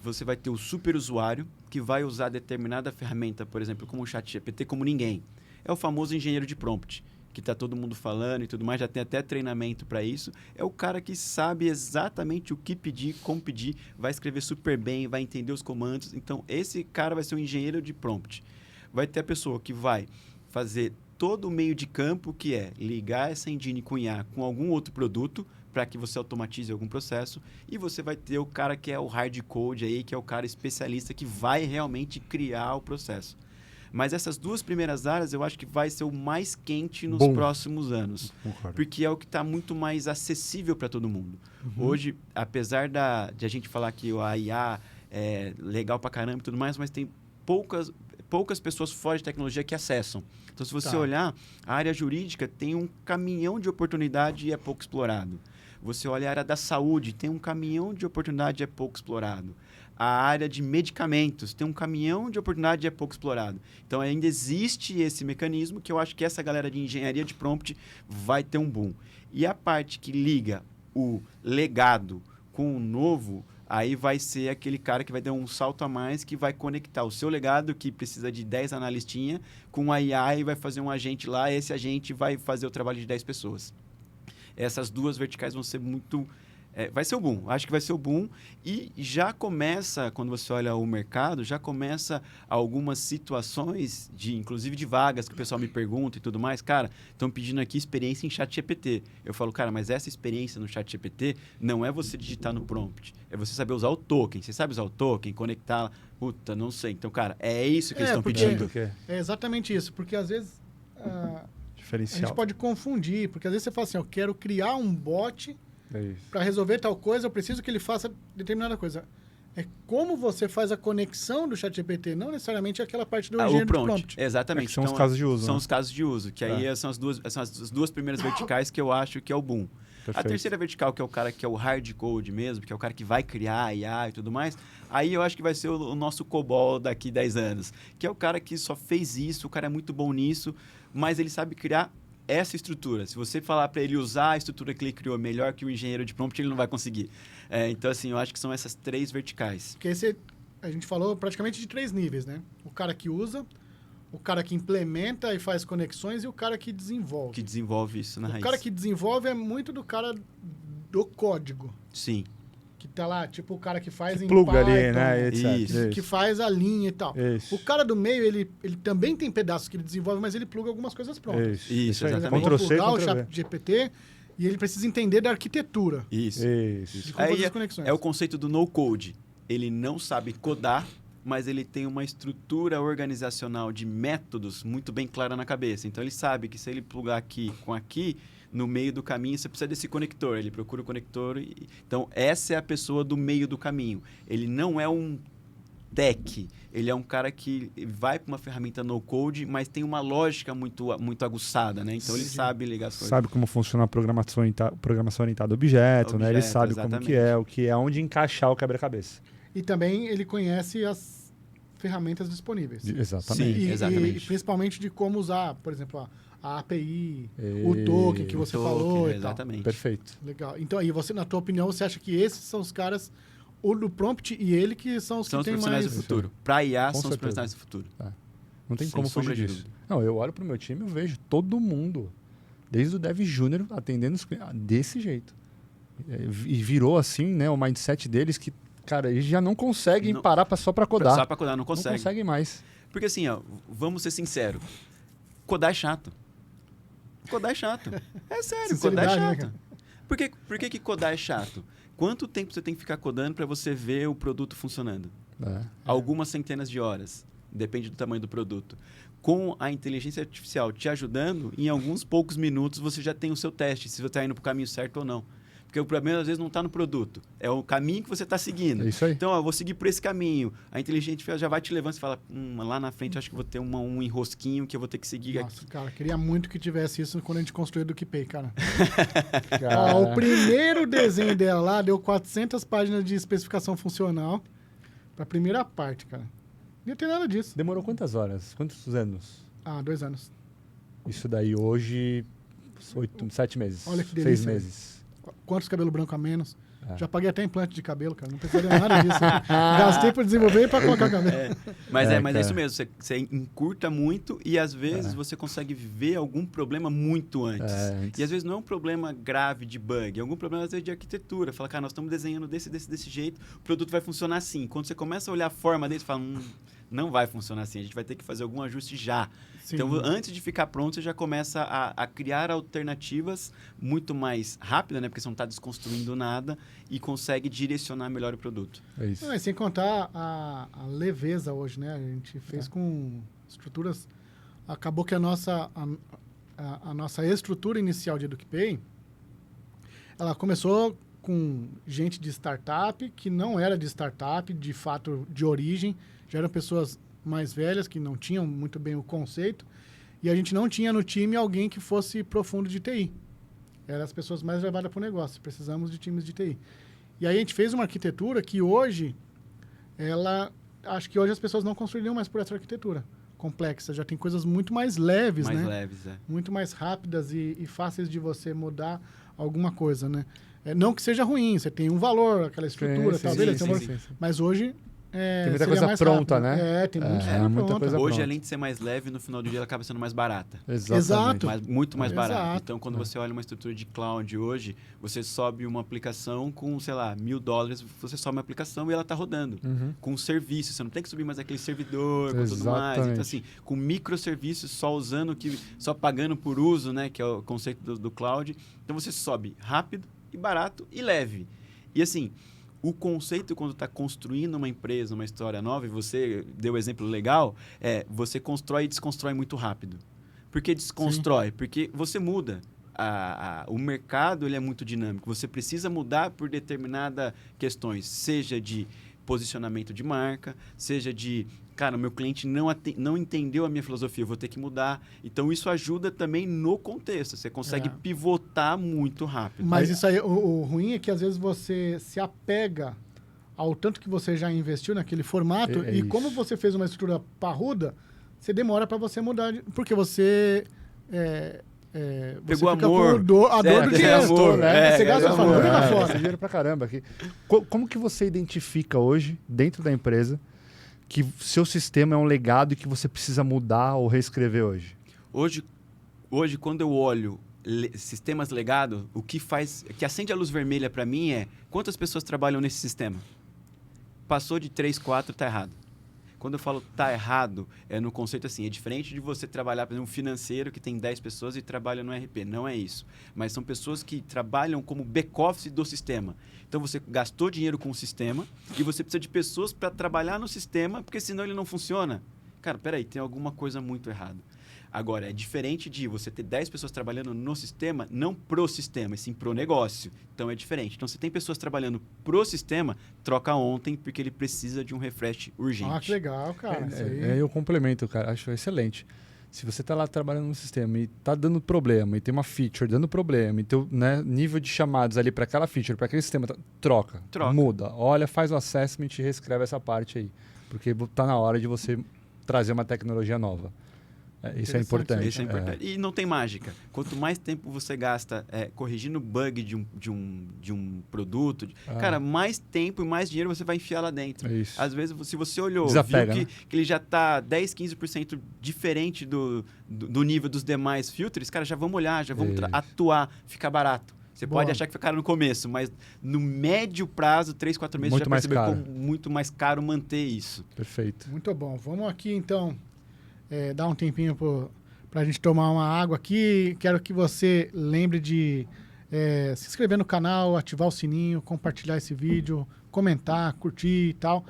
Você vai ter o superusuário que vai usar determinada ferramenta, por exemplo, como o ChatGPT, como ninguém. É o famoso engenheiro de prompt, que está todo mundo falando e tudo mais, já tem até treinamento para isso. É o cara que sabe exatamente o que pedir, como pedir, vai escrever super bem, vai entender os comandos. Então, esse cara vai ser um engenheiro de prompt. Vai ter a pessoa que vai fazer todo o meio de campo, que é ligar essa engine com IA com algum outro produto para que você automatize algum processo, e você vai ter o cara que é o hard code aí, que é o cara especialista que vai realmente criar o processo. Mas essas duas primeiras áreas eu acho que vai ser o mais quente nos próximos anos. Concordo. Porque é o que está muito mais acessível para todo mundo. Hoje, apesar de a gente falar que a IA é legal para caramba e tudo mais, mas tem poucas pessoas fora de tecnologia que acessam. Então, se você olhar, a área jurídica tem um caminhão de oportunidade e é pouco explorado. Você olha a área da saúde, tem um caminhão de oportunidade e é pouco explorado. A área de medicamentos tem um caminhão de oportunidade e é pouco explorado. Então, ainda existe esse mecanismo que eu acho que essa galera de engenharia de prompt vai ter um boom. E a parte que liga o legado com o novo, aí vai ser aquele cara que vai dar um salto a mais, que vai conectar o seu legado, que precisa de 10 analistinhas, com a IA e vai fazer um agente lá, esse agente vai fazer o trabalho de 10 pessoas. Essas duas verticais vão ser muito... vai ser o boom, acho que vai ser o boom. E já começa, quando você olha o mercado, já começa algumas situações, inclusive de vagas, que o pessoal me pergunta e tudo mais. Cara, estão pedindo aqui experiência em ChatGPT. Eu falo, cara, mas essa experiência no ChatGPT não é você digitar no prompt, é você saber usar o token. Você sabe usar o token, conectar... Puta, não sei. Então, cara, é isso que eles estão pedindo. É exatamente isso, porque às vezes... a Diferencial. gente pode confundir, porque às vezes você fala assim, eu quero criar um bot para resolver tal coisa, eu preciso que ele faça determinada coisa. É como você faz a conexão do ChatGPT, não necessariamente aquela parte do engenheiro de prompt. Exatamente. São os casos de uso. São os casos de uso, que aí são as duas primeiras verticais que eu acho que é o boom. Perfeito. A terceira vertical, que é o cara que é o hard code mesmo, que é o cara que vai criar a IA e tudo mais, aí eu acho que vai ser o nosso COBOL daqui 10 anos, que é o cara que só fez isso, o cara é muito bom nisso, mas ele sabe criar essa estrutura. Se você falar para ele usar a estrutura que ele criou melhor que o engenheiro de prompt, ele não vai conseguir. Então, assim, eu acho que são essas 3 verticais. Porque a gente falou praticamente de 3 níveis, né? O cara que usa, o cara que implementa e faz conexões e o cara que desenvolve. Que desenvolve isso na raiz. O cara que desenvolve é muito do cara do código. Sim. Que tá lá, tipo o cara que faz que em pluga Python, ali, né? Etc. Isso. que faz a linha e tal. Isso. O cara do meio, ele também tem pedaços que ele desenvolve, mas ele pluga algumas coisas prontas. Isso, aí. exatamente. Por exemplo, Ctrl+C, eu vou plugar o Ctrl+V. chat GPT e ele precisa entender da arquitetura. Isso. De como fazer as conexões. É o conceito do no-code. Ele não sabe codar, mas ele tem uma estrutura organizacional de métodos muito bem clara na cabeça. Então, ele sabe que se ele plugar aqui com aqui, no meio do caminho, você precisa desse conector. Ele procura o conector. Então, essa é a pessoa do meio do caminho. Ele não é um tech. Ele é um cara que vai para uma ferramenta no-code, mas tem uma lógica muito, muito aguçada, né? Então, ele sabe ligar as coisas. Sabe como funciona a programação orientada a objeto, né? Ele sabe exatamente. como que é, onde encaixar o quebra-cabeça. E também ele conhece as ferramentas disponíveis. Exatamente. Sim, exatamente. E principalmente de como usar, por exemplo, a API, o token que você falou e tal. Exatamente. Perfeito. Legal. Então, aí você, na tua opinião, você acha que esses são os caras, o do prompt e ele, que são os São que os têm profissionais mais... do futuro. Para IA, Com são os certeza. profissionais do futuro. Não tem Sem como sombra fugir de disso. dúvida. Não, eu olho pro meu time e vejo todo mundo, desde o Dev Júnior, atendendo os clientes desse jeito. E virou assim, né, o mindset deles que, cara, eles já não conseguem parar só para codar. Só para codar, não consegue. Não conseguem mais. Porque assim, ó, vamos ser sinceros. Codar é chato. Codar é chato. É sério, codar é Sinceridade, né, chato. cara? Por que codar é chato? Quanto tempo você tem que ficar codando para você ver o produto funcionando? Algumas centenas de horas. Depende do tamanho do produto. Com a inteligência artificial te ajudando, em alguns poucos minutos você já tem o seu teste, se você está indo para o caminho certo ou não. Porque o problema, às vezes, não está no produto. É o caminho que você está seguindo. É isso aí. Então, ó, vou seguir por esse caminho. A inteligência artificial já vai te levando. Você fala, lá na frente, acho que vou ter um enrosquinho que eu vou ter que seguir Nossa, aqui. cara, queria muito que tivesse isso quando a gente construiu do KeePay, cara. Cara, Ó, o primeiro desenho dela lá deu 400 páginas de especificação funcional pra primeira parte, cara. Não ia ter nada disso. demorou quantas horas? Quantos anos? 2 anos. Isso daí hoje, 7 meses. Olha que 6 delícia. meses. Quantos cabelo branco a menos? É. Já paguei até implante de cabelo, cara. Não precisaria nada disso. Gastei pra desenvolver e pra colocar cabelo. Mas é cara. isso mesmo. Você encurta muito e, às vezes, você consegue ver algum problema muito antes. Antes. E, às vezes, não é um problema grave de bug. É algum problema, às vezes, de arquitetura. Fala, cara, nós estamos desenhando desse jeito, o produto vai funcionar assim. Quando você começa a olhar a forma dele, você fala, não vai funcionar assim. A gente vai ter que fazer algum ajuste já. Sim. Então, antes de ficar pronto, você já começa a criar alternativas muito mais rápidas, né? Porque você não está desconstruindo nada e consegue direcionar melhor o produto. É isso. Não, e sem contar a leveza hoje, né? A gente fez com estruturas... Acabou que a nossa estrutura inicial de EducPay, ela começou com gente de startup, que não era de startup, de fato, de origem. Já eram pessoas mais velhas, que não tinham muito bem o conceito. E a gente não tinha no time alguém que fosse profundo de TI. Eram as pessoas mais levadas para o negócio. Precisamos de times de TI. E aí a gente fez uma arquitetura que hoje, acho que hoje as pessoas não construiriam mais por essa arquitetura complexa. Já tem coisas muito mais leves, né? Mais leves, é. Muito mais rápidas e fáceis de você mudar alguma coisa, né? Não que seja ruim, você tem um valor, aquela estrutura, Sim, tal, sim, beleza, sim, tem um valor. sim. Mas hoje tem muita seria coisa mais pronta, rápido. né? Tem muita coisa muita pronta. coisa Hoje, pronta. além de ser mais leve, no final do dia ela acaba sendo mais barata. Exato. Muito mais Exato. barato. Então, quando você olha uma estrutura de cloud hoje, você sobe uma aplicação com, sei lá, $1.000, você sobe uma aplicação e ela está rodando. Com serviço. Você não tem que subir mais aquele servidor, com tudo mais. Exatamente. Então, assim, com microserviços, só pagando por uso, né? Que é o conceito do cloud. Então, você sobe rápido e barato e leve. E, assim... O conceito, quando está construindo uma empresa, uma história nova, e você deu um exemplo legal, você constrói e desconstrói muito rápido. Por que desconstrói? Sim. Porque você muda. O mercado ele é muito dinâmico. Você precisa mudar por determinadas questões, seja de posicionamento de marca, seja de... Cara, o meu cliente não entendeu a minha filosofia, eu vou ter que mudar. Então, isso ajuda também no contexto. Você consegue pivotar muito rápido. Mas isso aí, o ruim é que às vezes você se apega ao tanto que você já investiu naquele formato e como você fez uma estrutura parruda, você demora para você mudar, porque você... Pegou você fica amor. com a dor do dinheiro. Amor, né? Você gasta sua grana fora. Esse dinheiro pra caramba aqui. Como que você identifica hoje, dentro da empresa, que seu sistema é um legado e que você precisa mudar ou reescrever hoje? Hoje quando eu olho sistemas legado, o que acende a luz vermelha para mim é quantas pessoas trabalham nesse sistema? Passou de 3, 4, tá errado. Quando eu falo tá errado, é no conceito assim, é diferente de você trabalhar, por exemplo, um financeiro que tem 10 pessoas e trabalha no RP. Não é isso. Mas são pessoas que trabalham como back-office do sistema. Então, você gastou dinheiro com o sistema e você precisa de pessoas para trabalhar no sistema, porque senão ele não funciona. Cara, peraí, tem alguma coisa muito errada. Agora, é diferente de você ter 10 pessoas trabalhando no sistema, não pro sistema, e sim pro negócio. Então, é diferente. Então, se tem pessoas trabalhando pro sistema, troca ontem, porque ele precisa de um refresh urgente. Ah, que legal, cara. Isso aí. Eu complemento, cara. Acho excelente. Se você está lá trabalhando no sistema e está dando problema, e tem uma feature dando problema, e teu nível de chamados ali para aquela feature, para aquele sistema, troca, muda. Olha, faz o assessment e reescreve essa parte aí. Porque está na hora de você trazer uma tecnologia nova. Isso é importante. Isso é importante. E não tem mágica. Quanto mais tempo você gasta corrigindo bug de um produto, cara, mais tempo e mais dinheiro você vai enfiar lá dentro. Às vezes, se você olhou, desapega, viu que ele já está 10, 15% diferente do nível dos demais filtros, cara, já vamos olhar, já vamos atuar, fica barato. Você pode achar que foi caro no começo, mas no médio prazo, 3, 4 meses, muito já percebeu que ficou muito mais caro manter isso. Perfeito. Muito bom. Vamos aqui, então... dar um tempinho para a gente tomar uma água aqui. Quero que você lembre de se inscrever no canal, ativar o sininho, compartilhar esse vídeo, comentar, curtir e tal.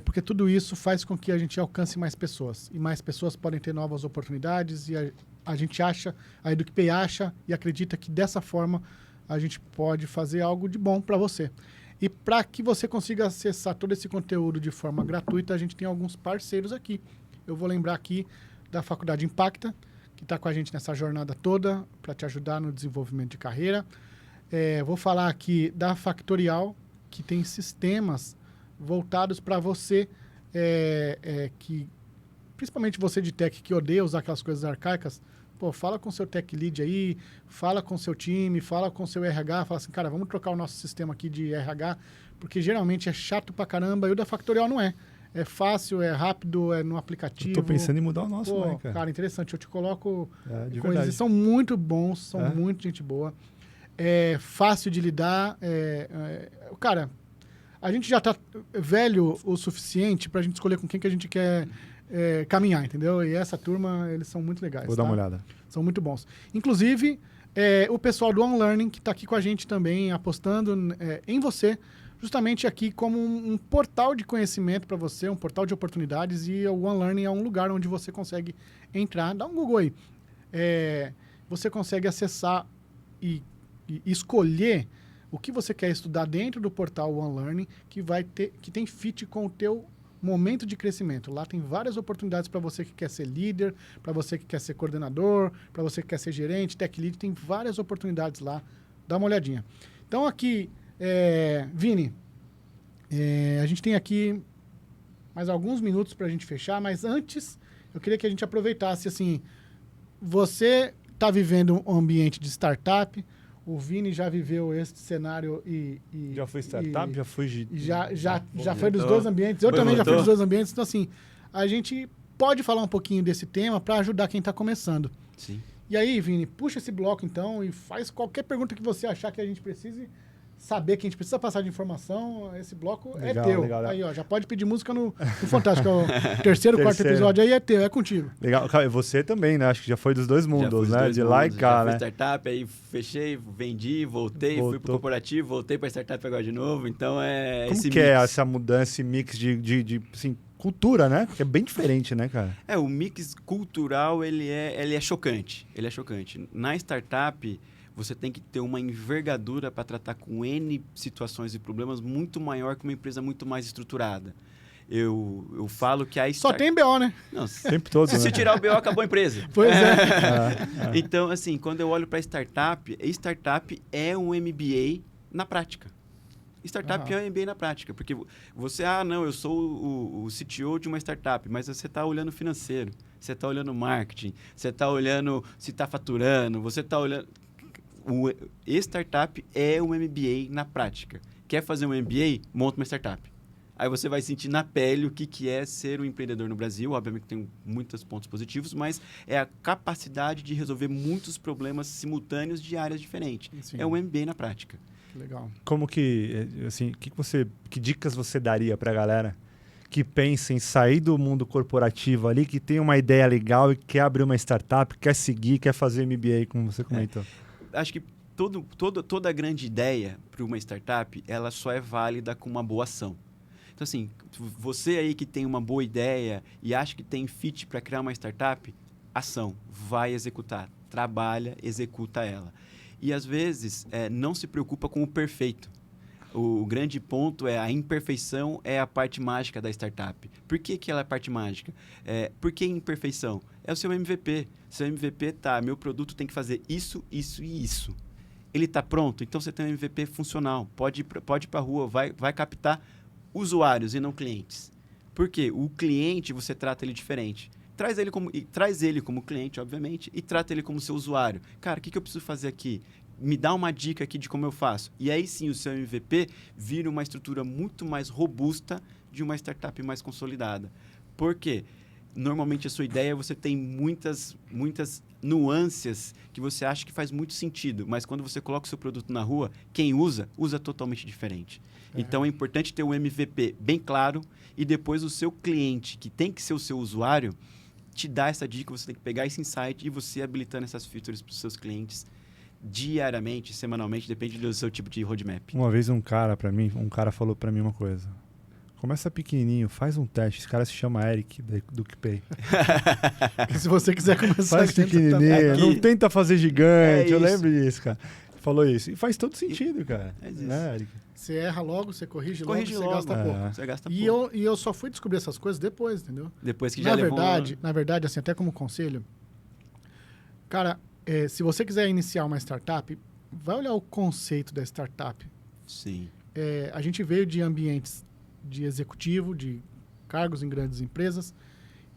Porque tudo isso faz com que a gente alcance mais pessoas. E mais pessoas podem ter novas oportunidades. E a gente acha, a EducPay acha e acredita que dessa forma a gente pode fazer algo de bom para você. E para que você consiga acessar todo esse conteúdo de forma gratuita, a gente tem alguns parceiros aqui. Eu vou lembrar aqui da Faculdade Impacta, que está com a gente nessa jornada toda para te ajudar no desenvolvimento de carreira. Vou falar aqui da Factorial, que tem sistemas voltados para você, que principalmente você de tech que odeia usar aquelas coisas arcaicas. Pô, fala com seu tech lead aí, fala com seu time, fala com seu RH, fala assim, cara, vamos trocar o nosso sistema aqui de RH, porque geralmente é chato pra caramba, e o da Factorial não é. É fácil, é rápido, é no aplicativo. Eu tô pensando em mudar o nosso, Pô, cara. Cara, interessante. Eu te coloco de coisas. Eles são muito bons, são muito gente boa. É fácil de lidar. Cara, a gente já tá velho o suficiente pra gente escolher com quem que a gente quer caminhar, entendeu? E essa turma, eles são muito legais. Vou dar uma olhada. São muito bons. Inclusive, o pessoal do OnLearning, que tá aqui com a gente também, apostando em você, justamente aqui como um portal de conhecimento para você, um portal de oportunidades, e o OnLearning é um lugar onde você consegue entrar. Dá um Google aí. Você consegue acessar e escolher o que você quer estudar dentro do portal OnLearning, que tem fit com o teu momento de crescimento. Lá tem várias oportunidades para você que quer ser líder, para você que quer ser coordenador, para você que quer ser gerente, tech lead, tem várias oportunidades lá. Dá uma olhadinha. Então aqui... Vini, a gente tem aqui mais alguns minutos para a gente fechar, mas antes eu queria que a gente aproveitasse, assim, você está vivendo um ambiente de startup, o Vini já viveu esse cenário e já foi startup, já foi... Já foi dos dois ambientes, eu também já fui dos dois ambientes, então assim, a gente pode falar um pouquinho desse tema para ajudar quem está começando. Sim. E aí, Vini, puxa esse bloco então e faz qualquer pergunta que você achar que a gente precise saber, que a gente precisa passar de informação. Esse bloco legal, é teu. Legal. Aí, ó, já pode pedir música no Fantástico. O terceiro, quarto episódio aí é teu, é contigo. Legal. Cara, você também, né? Acho que já foi dos dois mundos, né? De lá e cá, já né? fui startup, aí fechei, vendi, voltei, fui pro corporativo, voltei pra startup agora de novo. Então Como que é essa mudança, esse mix de assim, cultura, né? Porque é bem diferente, né, cara? O mix cultural, ele é chocante. Ele é chocante. Na startup, você tem que ter uma envergadura para tratar com N situações e problemas muito maior que uma empresa muito mais estruturada. Eu falo que a Só tem BO, né? Não, tempo todo, se tirar o BO, acabou a empresa. Pois é. Então, assim, quando eu olho para startup é um MBA na prática. Startup é um MBA na prática, porque você, não, eu sou o CTO de uma startup, mas você está olhando financeiro, você está olhando marketing, você está olhando se está faturando, você está olhando... O startup é um MBA na prática. Quer fazer um MBA? Monta uma startup. Aí você vai sentir na pele o que é ser um empreendedor no Brasil. Obviamente tem muitos pontos positivos, mas é a capacidade de resolver muitos problemas simultâneos de áreas diferentes. Sim. É um MBA na prática. Legal. Como que, assim, que dicas você daria para a galera que pensa em sair do mundo corporativo ali, que tem uma ideia legal e quer abrir uma startup, quer seguir, quer fazer MBA, como você comentou? Acho que toda grande ideia para uma startup, ela só é válida com uma boa ação. Então, assim, você aí que tem uma boa ideia e acha que tem fit para criar uma startup, ação, vai executar, trabalha, executa ela. E, às vezes, não se preocupa com o perfeito. O grande ponto é a imperfeição é a parte mágica da startup. Por que ela é a parte mágica? Por que imperfeição? É o seu MVP. Seu MVP meu produto tem que fazer isso, isso e isso. Ele está pronto? Então você tem um MVP funcional. Pode ir para a rua, vai captar usuários e não clientes. Por quê? O cliente, você trata ele diferente. Traz ele como cliente, obviamente, e trata ele como seu usuário. Cara, o que eu preciso fazer aqui? Me dá uma dica aqui de como eu faço. E aí sim, o seu MVP vira uma estrutura muito mais robusta de uma startup mais consolidada. Por quê? Normalmente a sua ideia, você tem muitas nuances que você acha que faz muito sentido, mas quando você coloca o seu produto na rua, quem usa totalmente diferente. Então é importante ter um MVP bem claro e depois o seu cliente, que tem que ser o seu usuário, te dá essa dica, você tem que pegar esse insight e você habilitando essas features para os seus clientes diariamente, semanalmente, depende do seu tipo de roadmap. Uma vez um cara falou para mim uma coisa. Começa pequenininho, faz um teste. Esse cara se chama Eric, do QPay. Se você quiser começar... Faz pequenininho, não tenta fazer gigante. Eu isso. lembro disso, cara. Falou isso. E faz todo sentido, cara. É isso. Né, Eric? Você erra logo, você corrige logo, Corrige você logo. gasta pouco. Você gasta E pouco. eu só fui descobrir essas coisas depois, entendeu? Depois que já levou... Na verdade, assim, até como conselho, cara, se você quiser iniciar uma startup, vai olhar o conceito da startup. Sim. A gente veio de ambientes de executivo, de cargos em grandes empresas,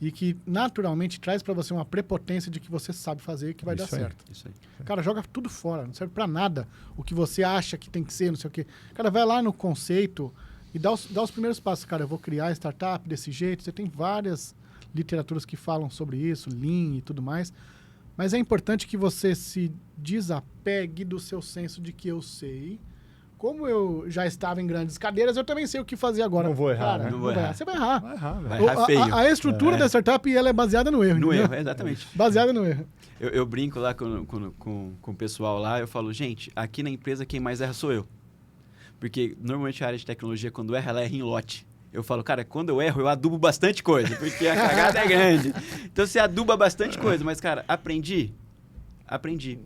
e que naturalmente traz para você uma prepotência de que você sabe fazer e que vai dar certo. Isso aí. Cara, joga tudo fora, não serve para nada o que você acha que tem que ser, não sei o quê. Cara, vai lá no conceito e dá os primeiros passos. Cara, eu vou criar a startup desse jeito. Você tem várias literaturas que falam sobre isso, Lean e tudo mais. Mas é importante que você se desapegue do seu senso de que eu sei. Como eu já estava em grandes cadeiras, eu também sei o que fazer agora. Não vou errar, cara, né? não vou errar. Você vai errar. Vai errar, velho. Vai errar feio. A estrutura da startup ela é baseada no erro. No entendeu? erro, exatamente. Baseada no erro. Eu brinco lá com o pessoal lá, eu falo, gente, aqui na empresa quem mais erra sou eu. Porque normalmente a área de tecnologia, quando erra, ela erra em lote. Eu falo, cara, quando eu erro, eu adubo bastante coisa, porque a cagada é grande. Então você aduba bastante coisa, mas, cara, aprendi.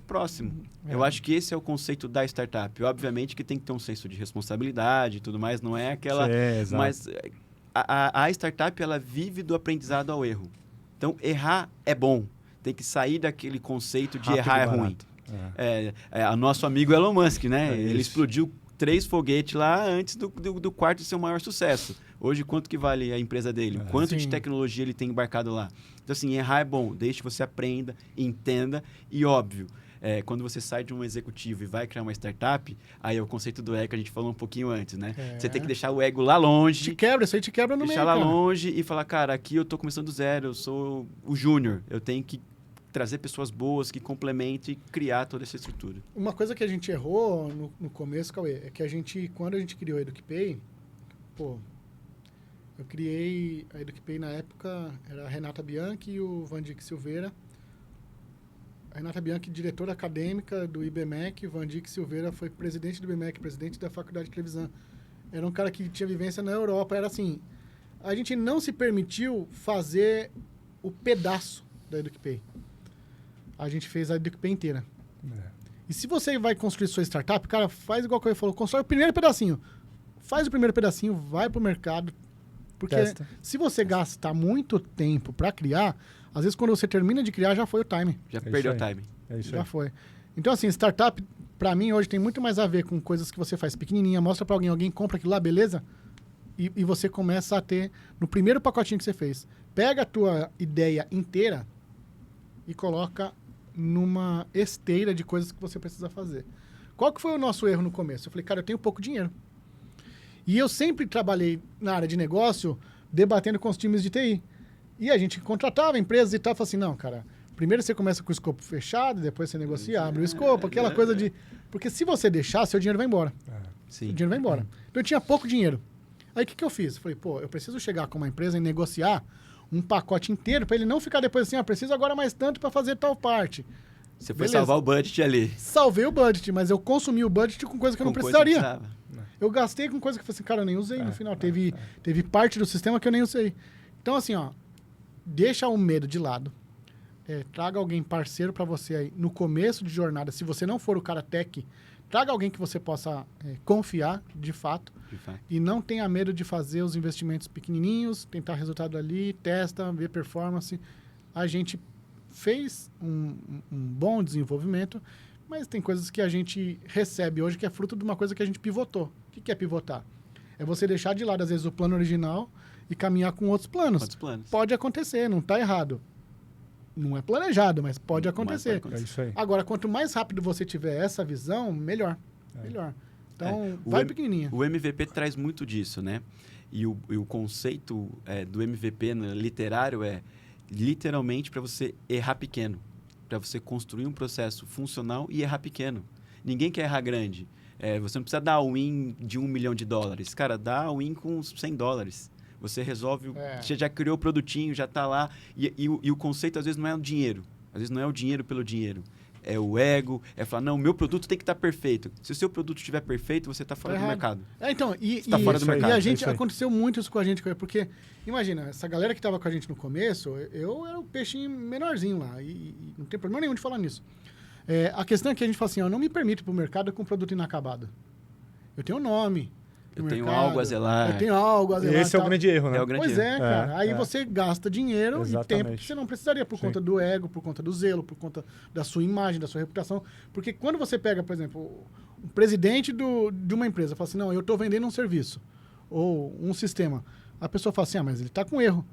Próximo. Eu acho que esse é o conceito da startup. Obviamente que tem que ter um senso de responsabilidade e tudo mais, não é aquela... Exato. Mas a startup, ela vive do aprendizado ao erro. Então, errar é bom. Tem que sair daquele conceito de Rápido errar é e ruim. barato. O nosso amigo Elon Musk, né? Ele isso. explodiu 3 foguetes lá antes do quarto ser o maior sucesso. Hoje, quanto que vale a empresa dele? Quanto de Sim. tecnologia ele tem embarcado lá? Então, assim, errar é bom. Deixe que você aprenda, entenda. E, óbvio, quando você sai de um executivo e vai criar uma startup, aí é o conceito do ego que a gente falou um pouquinho antes, né? Você tem que deixar o ego lá longe. Isso aí te quebra no meio, Deixar lá cara. longe e falar, cara, aqui eu tô começando do zero, eu sou o júnior. Eu tenho que trazer pessoas boas que complementem e criar toda essa estrutura. Uma coisa que a gente errou no começo, Cauê, é que quando a gente criou a EducPay, eu criei a EducPay na época, era a Renata Bianchi e o Vandic Silveira. A Renata Bianchi, diretora acadêmica do IBMEC, o Vandic Silveira foi presidente do IBMEC, presidente da Faculdade de Televisão. Era um cara que tinha vivência na Europa, era assim, a gente não se permitiu fazer o pedaço da EducPay. A gente fez a EducPay inteira. E se você vai construir sua startup, cara, faz igual que eu falou, constrói o primeiro pedacinho. Faz o primeiro pedacinho, vai pro mercado. Porque se você gastar muito tempo para criar, às vezes quando você termina de criar, já foi o time. Já perdeu o time. É isso Já aí. foi. Então, assim, startup, para mim, hoje tem muito mais a ver com coisas que você faz pequenininha, mostra para alguém compra aquilo lá, beleza? E você começa a ter, no primeiro pacotinho que você fez, pega a tua ideia inteira e coloca numa esteira de coisas que você precisa fazer. Qual que foi o nosso erro no começo? Eu falei, cara, eu tenho pouco dinheiro. E eu sempre trabalhei na área de negócio, debatendo com os times de TI. E a gente contratava empresas e tal, falava assim, não, cara, primeiro você começa com o escopo fechado, depois você negocia, abre o escopo, aquela coisa de... Porque se você deixar, seu dinheiro vai embora. Sim. O dinheiro vai embora. Então eu tinha pouco dinheiro. Aí o que eu fiz? Falei, eu preciso chegar com uma empresa e negociar um pacote inteiro para ele não ficar depois assim, preciso agora mais tanto para fazer tal parte. Você foi Beleza. salvar o budget ali. Salvei o budget, mas eu consumi o budget com coisa que eu não Com coisa que precisaria. precisava. Eu gastei com coisa que eu falei assim, cara, eu nem usei no final. Teve parte do sistema que eu nem usei. Então, assim, deixa o medo de lado. traga alguém parceiro para você aí no começo de jornada. Se você não for o cara tech, traga alguém que você possa confiar, de fato. E não tenha medo de fazer os investimentos pequenininhos, tentar resultado ali, testa, ver performance. A gente fez um bom desenvolvimento, mas tem coisas que a gente recebe hoje que é fruto de uma coisa que a gente pivotou. O que é pivotar? É você deixar de lado, às vezes, o plano original e caminhar com outros planos. Pode acontecer, não está errado. Não é planejado, mas pode acontecer. É isso aí. Agora, quanto mais rápido você tiver essa visão, melhor. Melhor. Então, vai pequenininha. O MVP traz muito disso, né? E o conceito do MVP literário é literalmente para você errar pequeno. Para você construir um processo funcional e errar pequeno. Ninguém quer errar grande. Você não precisa dar win de $1 milhão. Cara, dá win com $100. Você resolve, você já criou o produtinho, já está lá. E o conceito, às vezes, não é o dinheiro. Às vezes, não é o dinheiro pelo dinheiro. É o ego, é falar, não, meu produto tem que estar perfeito. Se o seu produto estiver perfeito, você está fora do mercado. Então, tá fora do mercado. E a gente, aconteceu muito isso com a gente, porque, imagina, essa galera que estava com a gente no começo, eu era o peixinho menorzinho lá, e não tem problema nenhum de falar nisso. A questão é que a gente fala assim, eu não me permito para o mercado com produto inacabado. Eu tenho nome. Eu tenho algo a zelar. Eu tenho algo a zelar. Esse é o grande erro, né? Pois é, cara. Aí você gasta dinheiro e tempo que você não precisaria por conta do ego, por conta do zelo, por conta da sua imagem, da sua reputação. Porque quando você pega, por exemplo, um presidente de uma empresa, fala assim, não, eu estou vendendo um serviço ou um sistema. A pessoa fala assim, mas ele está com erro.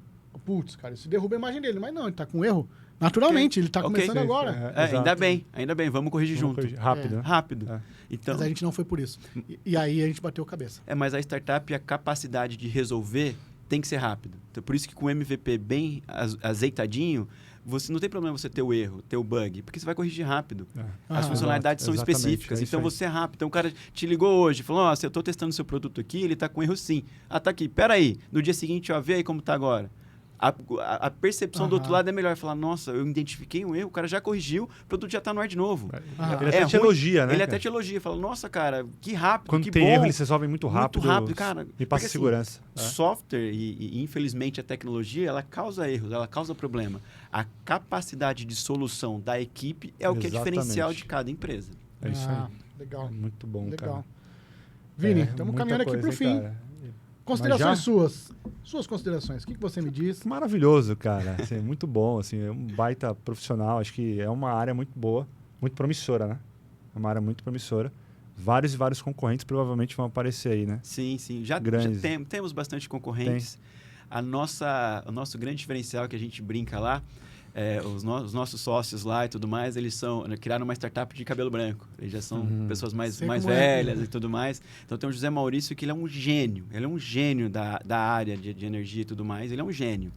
Putz, cara, isso derruba a imagem dele. Mas não, ele está com erro. Naturalmente, ele está começando agora. Ainda bem, vamos corrigir junto. Rápido. Então, mas a gente não foi por isso. E aí a gente bateu a cabeça. Mas a startup, a capacidade de resolver tem que ser rápido. Então, por isso que com o MVP bem azeitadinho, você não tem problema você ter o erro, ter o bug, porque você vai corrigir rápido. As funcionalidades são específicas, então você é rápido. Então o cara te ligou hoje, falou, eu estou testando seu produto aqui, ele está com erro sim. Tá aqui, peraí, no dia seguinte, vê aí como está agora. A percepção do outro lado é melhor. Falar, nossa, eu identifiquei um erro, o cara já corrigiu, o produto já está no ar de novo. Ele até te elogia, né? Ele até te elogia. Fala, nossa, cara, que rápido, quando que tem bom. erro, eles resolvem muito rápido. Cara. E passa segurança. Software e, infelizmente, a tecnologia, ela causa erros, ela causa problema. A capacidade de solução da equipe é o que é diferencial de cada empresa. É isso aí. Legal. Muito bom, cara. Vini, estamos caminhando aqui para o fim. Cara. Considerações suas considerações. O que você me diz? Maravilhoso, cara. Assim, muito bom. Assim, é um baita profissional. Acho que é uma área muito boa, muito promissora, né? É uma área muito promissora. Vários e vários concorrentes provavelmente vão aparecer aí, né? Sim. Já temos bastante concorrentes. O nosso grande diferencial que a gente brinca lá, os nossos sócios lá e tudo mais, eles criaram uma startup de cabelo branco. Eles já são pessoas mais velhas e tudo mais. Então tem o José Maurício, que ele é um gênio. Ele é um gênio da área de energia e tudo mais. Ele é um gênio.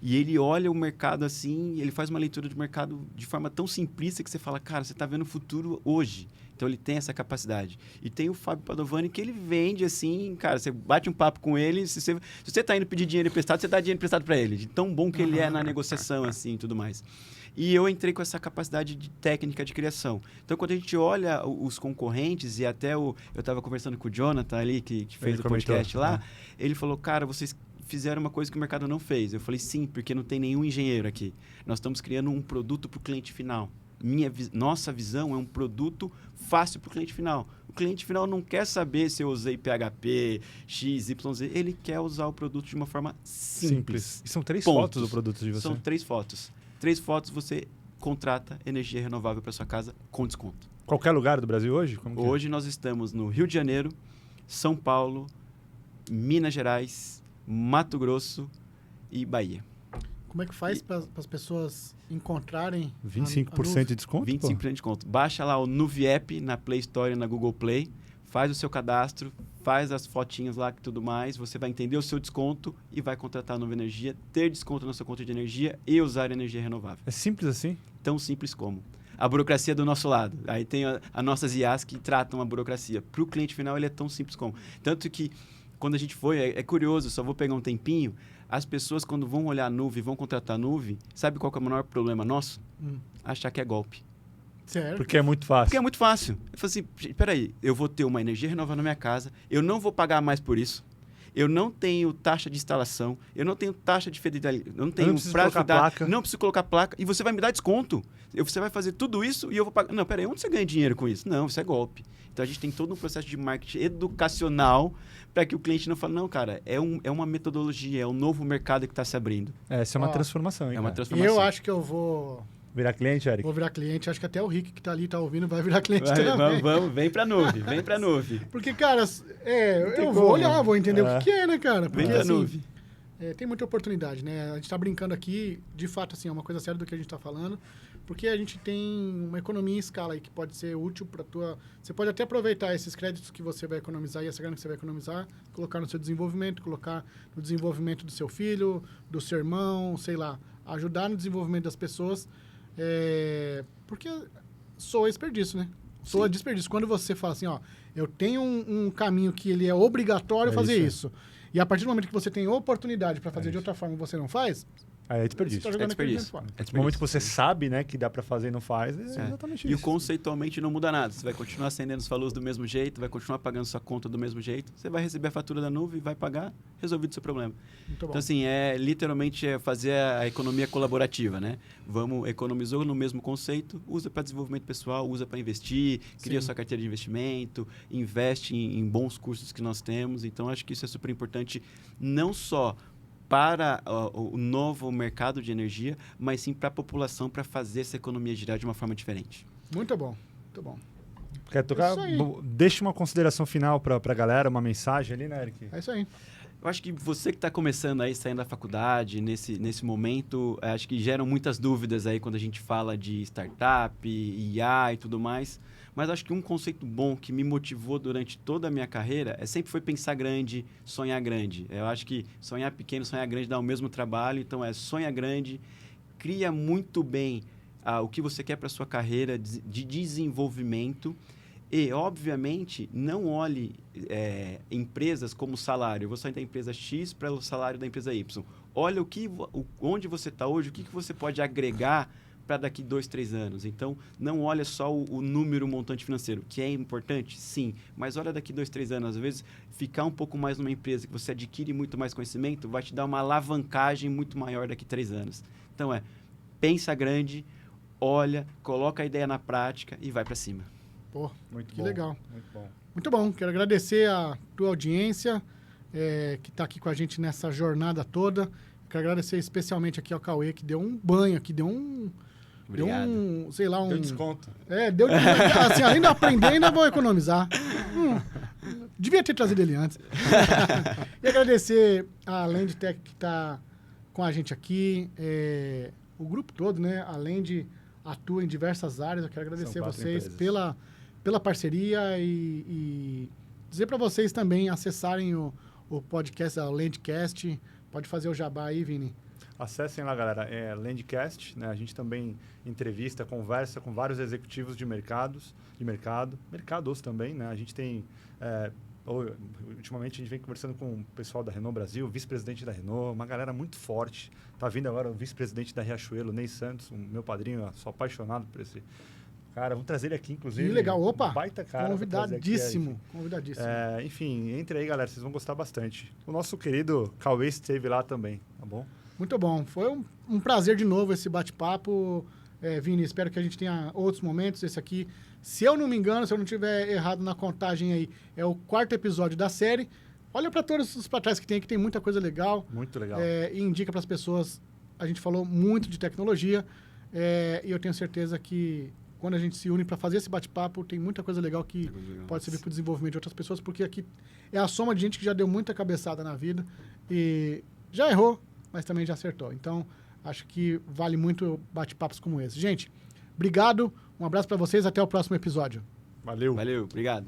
E ele olha o mercado assim, ele faz uma leitura de mercado de forma tão simplista que você fala, cara, você está vendo o futuro hoje. Então ele tem essa capacidade. E tem o Fábio Padovani, que ele vende assim, cara, você bate um papo com ele, se você está indo pedir dinheiro emprestado, você dá dinheiro emprestado para ele. De tão bom que ele é na negociação assim e tudo mais. E eu entrei com essa capacidade de técnica de criação. Então, quando a gente olha os concorrentes, e até eu estava conversando com o Jonathan ali, que fez o podcast lá, ele falou, cara, vocês fizeram uma coisa que o mercado não fez. Eu falei, sim, porque não tem nenhum engenheiro aqui. Nós estamos criando um produto para o cliente final. Nossa visão é um produto fácil para o cliente final. O cliente final não quer saber se eu usei PHP, X, YZ. Ele quer usar o produto de uma forma simples. E são 3 fotos do produto de você? São 3 fotos. 3 fotos você contrata energia renovável para sua casa com desconto. Qualquer lugar do Brasil hoje? Hoje nós estamos no Rio de Janeiro, São Paulo, Minas Gerais, Mato Grosso e Bahia. Como é que faz para as pessoas encontrarem 25% de desconto? 25% de desconto. Baixa lá o Nuve App na Play Store e na Google Play, faz o seu cadastro, faz as fotinhas lá e tudo mais, você vai entender o seu desconto e vai contratar a Nova Energia, ter desconto na sua conta de energia e usar energia renovável. É simples assim? Tão simples como. A burocracia é do nosso lado. Aí tem as nossas IAs que tratam a burocracia. Para o cliente final, ele é tão simples como. Tanto que, quando a gente foi, é curioso, só vou pegar um tempinho, as pessoas, quando vão olhar a Nuve, vão contratar a Nuve, sabe qual que é o maior problema nosso? Achar que é golpe. Certo. Porque é muito fácil. Porque é muito fácil. Eu falo assim, peraí, eu vou ter uma energia renovável na minha casa, eu não vou pagar mais por isso, eu não tenho taxa de instalação, eu não tenho taxa de fidelidade, eu não Eu tenho não preciso prazo de colocar fidelidade, placa. não preciso colocar placa, e você vai me dar desconto. Você vai fazer tudo isso e eu vou pagar. Não, peraí, onde você ganha dinheiro com isso? Não, isso é golpe. Então a gente tem todo um processo de marketing educacional para que o cliente não fale, não, cara, é uma metodologia, é um novo mercado que está se abrindo. Essa é uma Ó, transformação, hein, É uma cara? transformação. Eu acho que eu vou Virar cliente, Eric? virar cliente. Acho que até o Rick que tá ali, tá ouvindo, vai virar cliente Vai, também. vamos, vem pra nuvem, vem pra nuvem. Porque, cara, eu tem vou como. olhar, vou entender o É. que é, né, cara? Vem Porque, pra assim, nuvem. tem muita oportunidade, né? A gente tá brincando aqui, de fato, assim, é uma coisa séria do que a gente tá falando, porque a gente tem uma economia em escala aí que pode ser útil para tua... Você pode até aproveitar esses créditos que você vai economizar e essa grana que você vai economizar, colocar no seu desenvolvimento, colocar no desenvolvimento do seu filho, do seu irmão, sei lá, ajudar no desenvolvimento das pessoas, porque soa desperdício, né? Soa Sim. desperdício. Quando você fala assim, ó, eu tenho um caminho que ele é obrigatório É fazer isso, isso. E a partir do momento que você tem oportunidade para fazer É de isso. outra forma e você não faz, Aí é você desperdício. tá jogando aquele desperdício. dinheiro fora. No momento que você sabe, né, que dá pra fazer e não faz, é exatamente E isso. conceitualmente não muda nada. Você vai continuar acendendo os valores do mesmo jeito, vai continuar pagando sua conta do mesmo jeito, você vai receber a fatura da nuvem, vai pagar, resolvido o seu problema. Muito bom. Então, assim, literalmente fazer a economia colaborativa, né? Economizou no mesmo conceito, usa para desenvolvimento pessoal, usa para investir, cria Sim. sua carteira de investimento, investe em bons cursos que nós temos. Então, acho que isso é super importante, não só para o novo mercado de energia, mas sim para a população, para fazer essa economia girar de uma forma diferente. Muito bom, muito bom. Quer tocar? Isso aí. Deixa uma consideração final pra galera, uma mensagem ali, né, Eric? É isso aí. Eu acho que você que está começando aí, saindo da faculdade, nesse momento, acho que geram muitas dúvidas aí quando a gente fala de startup, IA e tudo mais. Mas acho que um conceito bom que me motivou durante toda a minha carreira sempre foi pensar grande, sonhar grande. Eu acho que sonhar pequeno, sonhar grande dá o mesmo trabalho. Então, sonha grande, cria muito bem o que você quer para sua carreira de desenvolvimento. E, obviamente, não olhe empresas como salário. Eu vou sair da empresa X para o salário da empresa Y. Olha onde você está hoje, o que você pode agregar para daqui 2, 3 anos. Então, não olha só o número, o montante financeiro, que é importante, sim, mas olha daqui 2, 3 anos. Às vezes, ficar um pouco mais numa empresa que você adquire muito mais conhecimento vai te dar uma alavancagem muito maior daqui 3 anos. Então, pensa grande, olha, coloca a ideia na prática e vai para cima. Pô, Muito que bom. legal. Muito bom. Muito bom. Quero agradecer a tua audiência que está aqui com a gente nessa jornada toda. Quero agradecer especialmente aqui ao Cauê, que deu um banho aqui, deu um... Obrigado. Deu um, sei lá, um... Deu desconto. Deu... assim, além de aprender, ainda vou economizar. Devia ter trazido ele antes. E agradecer a Landtech que está com a gente aqui, o grupo todo, né? A Land atua em diversas áreas. Eu quero agradecer a São 4 vocês empresas. pela parceria e dizer para vocês também acessarem o podcast, a Landcast. Pode fazer o jabá aí, Vini. Acessem lá, galera. É Landcast, né? A gente também entrevista, conversa com vários executivos de mercados, mercados também, né? A gente tem... ultimamente a gente vem conversando com o pessoal da Renault Brasil, vice-presidente da Renault, uma galera muito forte. Tá vindo agora o vice-presidente da Riachuelo, Ney Santos, o meu padrinho, eu sou apaixonado por esse cara. Vamos trazer ele aqui, inclusive. Que legal. Opa! Baita cara. pra trazer aqui, Convidadíssimo. Convidadíssimo. enfim, entre aí, galera, vocês vão gostar bastante. O nosso querido Cauê esteve lá também, tá bom? Muito bom. Foi um prazer de novo esse bate-papo. Vini, espero que a gente tenha outros momentos. Esse aqui, se eu não me engano, se eu não tiver errado na contagem aí, é o 4º episódio da série. Olha para todos os para trás que tem muita coisa legal. Muito legal. E indica para as pessoas. A gente falou muito de tecnologia e eu tenho certeza que quando a gente se une para fazer esse bate-papo, tem muita coisa legal que pode servir para o desenvolvimento de outras pessoas, porque aqui é a soma de gente que já deu muita cabeçada na vida e já errou, mas também já acertou. Então, acho que vale muito bate-papos como esse. Gente, obrigado, um abraço para vocês, até o próximo episódio. Valeu. Valeu, obrigado.